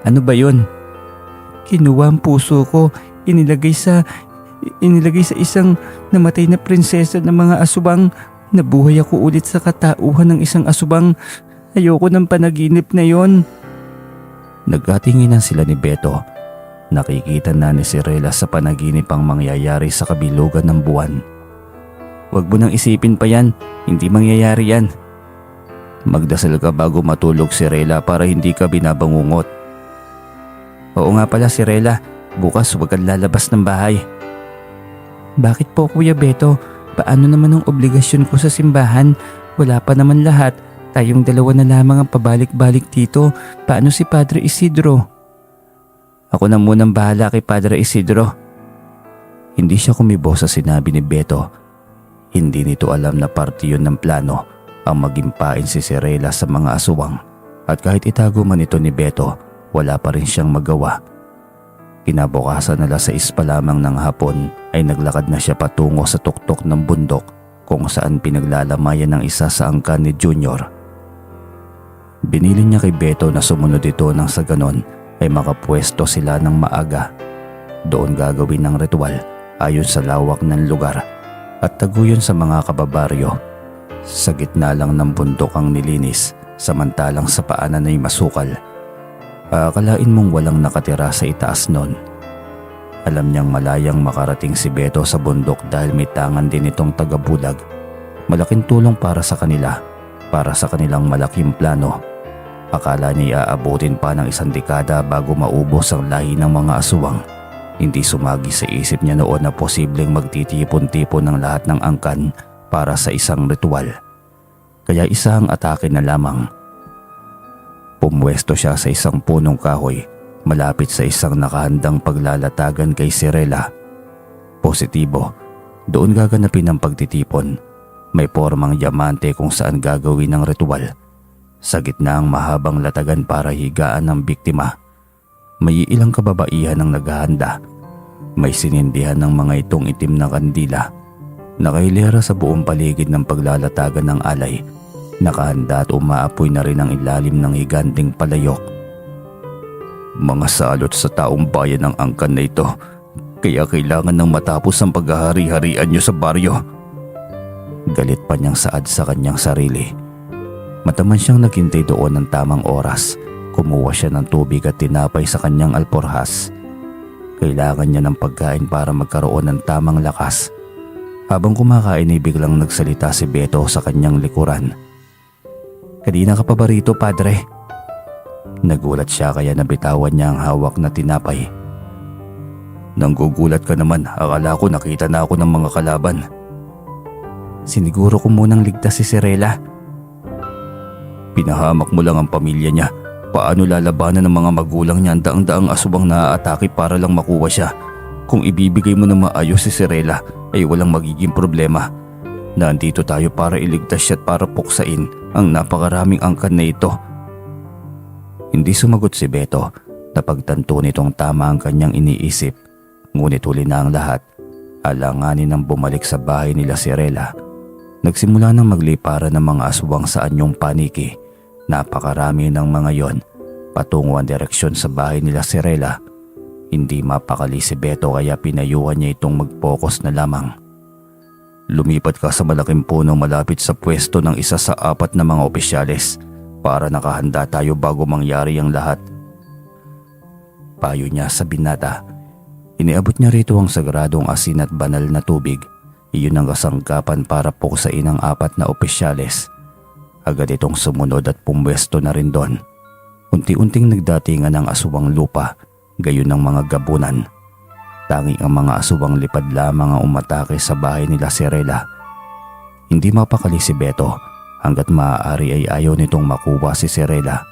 Ano ba yun? Kinuha ang puso ko, inilagay sa isang namatay na prinsesa ng mga asubang. Nabuhay ako ulit sa katauhan ng isang asubang. Ayoko ng panaginip na yon. Nagkatinginan sila ni Beto. Nakikita na ni Cirela sa panaginip ang mangyayari sa kabilugan ng buwan. Huwag mo nang isipin pa yan, hindi mangyayari yan. Magdasal ka bago matulog, Cirela, para hindi ka binabangungot. Oo nga pala, Cirela, bukas huwag kang lalabas ng bahay. Bakit po, Kuya Beto? Paano naman ang obligasyon ko sa simbahan? Wala pa naman lahat. Tayong dalawa na lamang ang pabalik-balik dito. Paano si Padre Isidro? Ako na munang bahala kay Padre Isidro. Hindi siya kumibo sa sinabi ni Beto. Hindi nito alam na parte yun ng plano ang maging pain si Cirela sa mga aswang. At kahit itago man ito ni Beto, wala pa rin siyang magawa. Kinabukasan na sa ispa lamang ng hapon ay naglakad na siya patungo sa tuktok ng bundok kung saan pinaglalamayan ng isa sa angkan ni Junior. Binili niya kay Beto na sumunod ito nang sa ganon ay makapwesto sila ng maaga. Doon gagawin ng ritual ayon sa lawak ng lugar at taguyon sa mga kababaryo. Sa gitna lang ng bundok ang nilinis, samantalang sa paanan ay masukal. Akalain mong walang nakatira sa itaas nun. Alam niyang malayang makarating si Beto sa bundok dahil may tangan din itong tagabulag. Malaking tulong para sa kanila, para sa kanilang malaking plano. Akala niya aabutin pa ng 1 dekada bago maubos ang lahi ng mga aswang. Hindi sumagi sa isip niya noon na posibleng magtitipon-tipon ng lahat ng angkan para sa isang ritual. Kaya isang atake na lamang. Pumwesto siya sa isang punong kahoy malapit sa isang nakahandang paglalatagan kay Cirela. Positibo, doon gaganapin ang pagtitipon. May pormang diamante kung saan gagawin ang ritual. Sa gitna ang mahabang latagan para higaan ng biktima. May ilang kababaihan ang naghahanda. May sinindihan ng mga itong itim na kandila. Nakahilera sa buong paligid ng paglalatagan ng alay. Nakahanda at umaapoy na rin ang ilalim ng higanting palayok. Mga salot sa taong bayan ang angkan na ito, kaya kailangan nang matapos ang paghahari-harian niyo sa baryo. Galit pa niyang saad sa kanyang sarili. Mataman siyang naghintay doon ng tamang oras. Kumuha siya ng tubig at tinapay sa kanyang alporhas. Kailangan niya ng pagkain para magkaroon ng tamang lakas. Habang kumakain ay biglang nagsalita si Beto sa kanyang likuran. "Kanina ka pa ba rito, padre?" Nagulat siya kaya nabitawan niya ang hawak na tinapay. "Nanggugulat ka naman, akala ko nakita na ako ng mga kalaban." "Siniguro ko munang ligtas si Sirela." "Pinahamak mo lang ang pamilya niya. Paano lalabanan ng mga magulang niya ang daang-daang aswang na aatake para lang makuha siya? Kung ibibigay mo na maayos si Sirela ay walang magiging problema. Nandito tayo para iligtas siya at para puksain ang napakaraming angkan na ito." Hindi sumagot si Beto. Napagtanto nitong tama ang kanyang iniisip. Ngunit huli na ang lahat. Alanganin ang bumalik sa bahay nila Sirela. Nagsimula ng magliparan ng mga aswang sa anyong paniki. Napakarami ng mga yon patungo ang direksyon sa bahay nila Sirela. Hindi mapakali si Beto kaya pinayuhan niya itong mag-focus na lamang. "Lumipat ka sa malaking puno malapit sa pwesto ng isa sa 4 na mga opisyales para nakahanda tayo bago mangyari ang lahat." Payo niya sa binata. Iniabot niya rito ang sagradong asin at banal na tubig. Iyon ang kasangkapan para puksain ang 4 na opisyales. Agad itong sumunod at pumwesto na rin doon. Unti-unting nagdatingan ang aswang lupa, gayon ng mga gabunan. Tanging ang mga aswang lipad lamang ang umatake sa bahay nila Sirela. Hindi mapakali si Beto hanggat maaari ay ayaw nitong makuha si Sirela.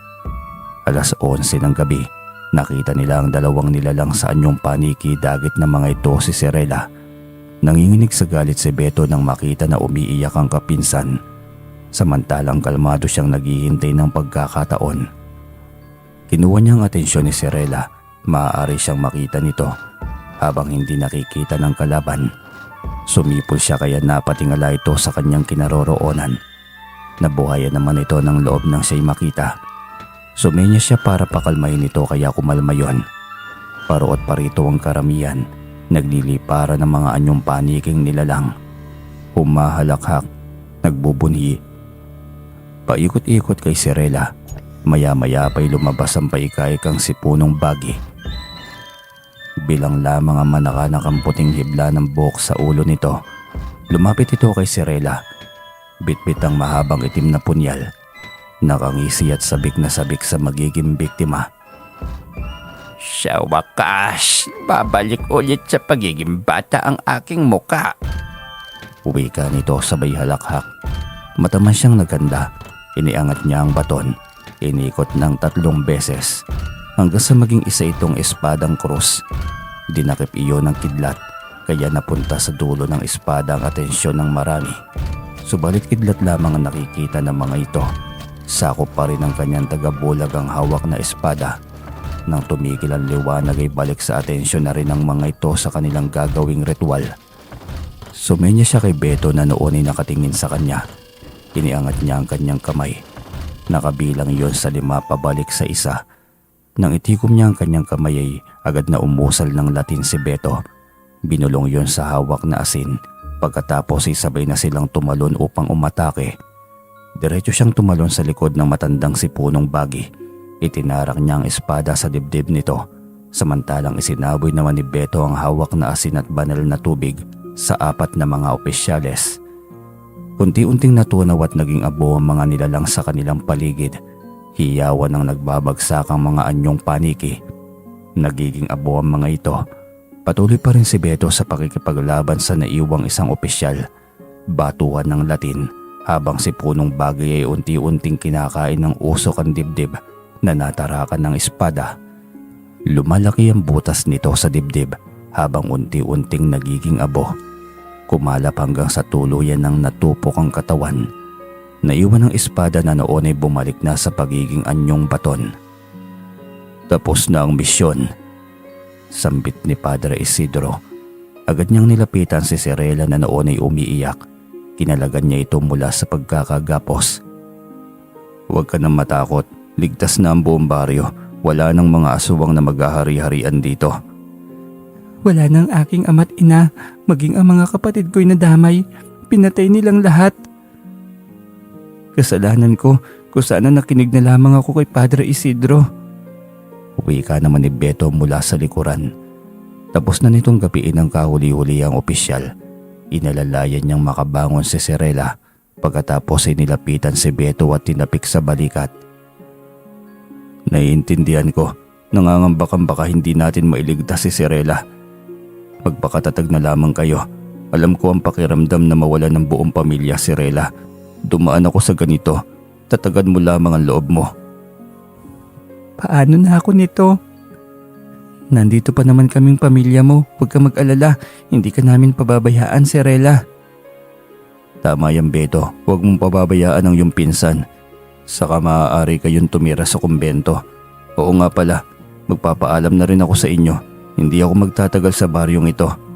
11:00 ng gabi, nakita nila ang 2 nilalang sa anyong paniki dagit ng mga ito si Sirela. Nanginginig sa galit si Beto nang makita na umiiyak ang kapinsan. Samantalang kalmado siyang naghihintay ng pagkakataon. Kinuha niya ang atensyon ni Sirela. Maaari siyang makita nito habang hindi nakikita ng kalaban. Sumipol siya kaya napatingala ito sa kanyang kinaroroonan. Nabuhayan naman ito ng loob nang siya'y makita. Sumenya siya para pakalmahin ito kaya kumalma yon. Paruot pa rito ang karamihan. Naglilipara ng mga anyong paniking nilalang. Humahalakhak, nagbubunhi. Paikot-ikot kay Sirela. Maya-maya pa'y lumabas ang paikaikang sipunong bagi. Bilang lamang ang manakanak ang puting hibla ng buhok sa ulo nito. Lumapit ito kay Sirela. Bitbit ang mahabang itim na punyal. Nakangisi at sabik na sabik sa magiging biktima. Sa wakas, babalik ulit sa pagiging bata ang aking muka. Wika nito sabay halakhak. Mataman siyang naganda. Iniangat niya ang baton. Inikot ng 3 beses hanggang sa maging isa itong espadang krus. Dinakip iyon ng kidlat kaya napunta sa dulo ng espada ang atensyon ng marami. Subalit kidlat lamang ang nakikita ng mga ito. Sakop pa rin ng kanyang tagabulag ang hawak na espada. Nang tumigil ang liwanag ay balik sa atensyon na rin ng mga ito sa kanilang gagawing ritual. Sumenya siya kay Beto na noon ay nakatingin sa kanya. Iniangat niya ang kanyang kamay. Nakabilang yon sa 5 pabalik sa isa. Nang itikom niya ang kanyang kamay ay agad na umusal ng Latin si Beto. Binulong yon sa hawak na asin. Pagkatapos ay sabay na silang tumalon upang umatake. Diretso siyang tumalon sa likod ng matandang sipunong bagi. Itinarak niya ang espada sa dibdib nito. Samantalang isinaboy naman ni Beto ang hawak na asin at banal na tubig sa 4 na mga opisyales. Unti-unting natunaw at naging abo ang mga nilalang sa kanilang paligid. Hiyawan ang nagbabagsak ang mga anyong paniki. Nagiging abo ang mga ito. Patuloy pa rin si Beto sa pakikipaglaban sa naiwang isang opisyal. Batuhan ng Latin habang si punong bagay ay unti-unting kinakain ng usok ang dibdib na natarakan ng espada. Lumalaki ang butas nito sa dibdib habang unti-unting nagiging abo. Kumalap hanggang sa tuluyan ng natupok ang katawan. Naiwan ang espada na noon ay bumalik na sa pagiging anyong baton. Tapos na ang misyon. Sambit ni Padre Isidro. Agad niyang nilapitan si Sirela na noon ay umiiyak. Kinalagan niya ito mula sa pagkakagapos. Huwag ka nang matakot. Ligtas na ang buong baryo. Wala nang mga aswang na maghahari-harian dito. Wala nang aking ama't ina, maging ang mga kapatid ko'y nadamay. Pinatay nilang lahat. Kasalanan ko kung sana nakinig na lamang ako kay Padre Isidro. Wika naman ni Beto mula sa likuran. Tapos na nitong gapiin ang kahuli-huli ang opisyal. Inalalayan niyang makabangon si Serela. Pagkatapos ay nilapitan si Beto at tinapik sa balikat. Naiintindihan ko, nangangamba kang baka hindi natin mailigtas si Serela. Magpakatatag na lamang kayo. Alam ko ang pakiramdam na mawala ng buong pamilya, Serela. Dumaan ako sa ganito. Tatagan mo lamang ang loob mo. Paano na ako nito? Nandito pa naman kaming pamilya mo. Huwag ka mag-alala. Hindi ka namin pababayaan, Serela. Tama yan, Beto. Huwag mong pababayaan ang iyong pinsan. Saka maaari kayong tumira sa kumbento. Oo nga pala, magpapaalam na rin ako sa inyo. Hindi ako magtatagal sa baryong ito.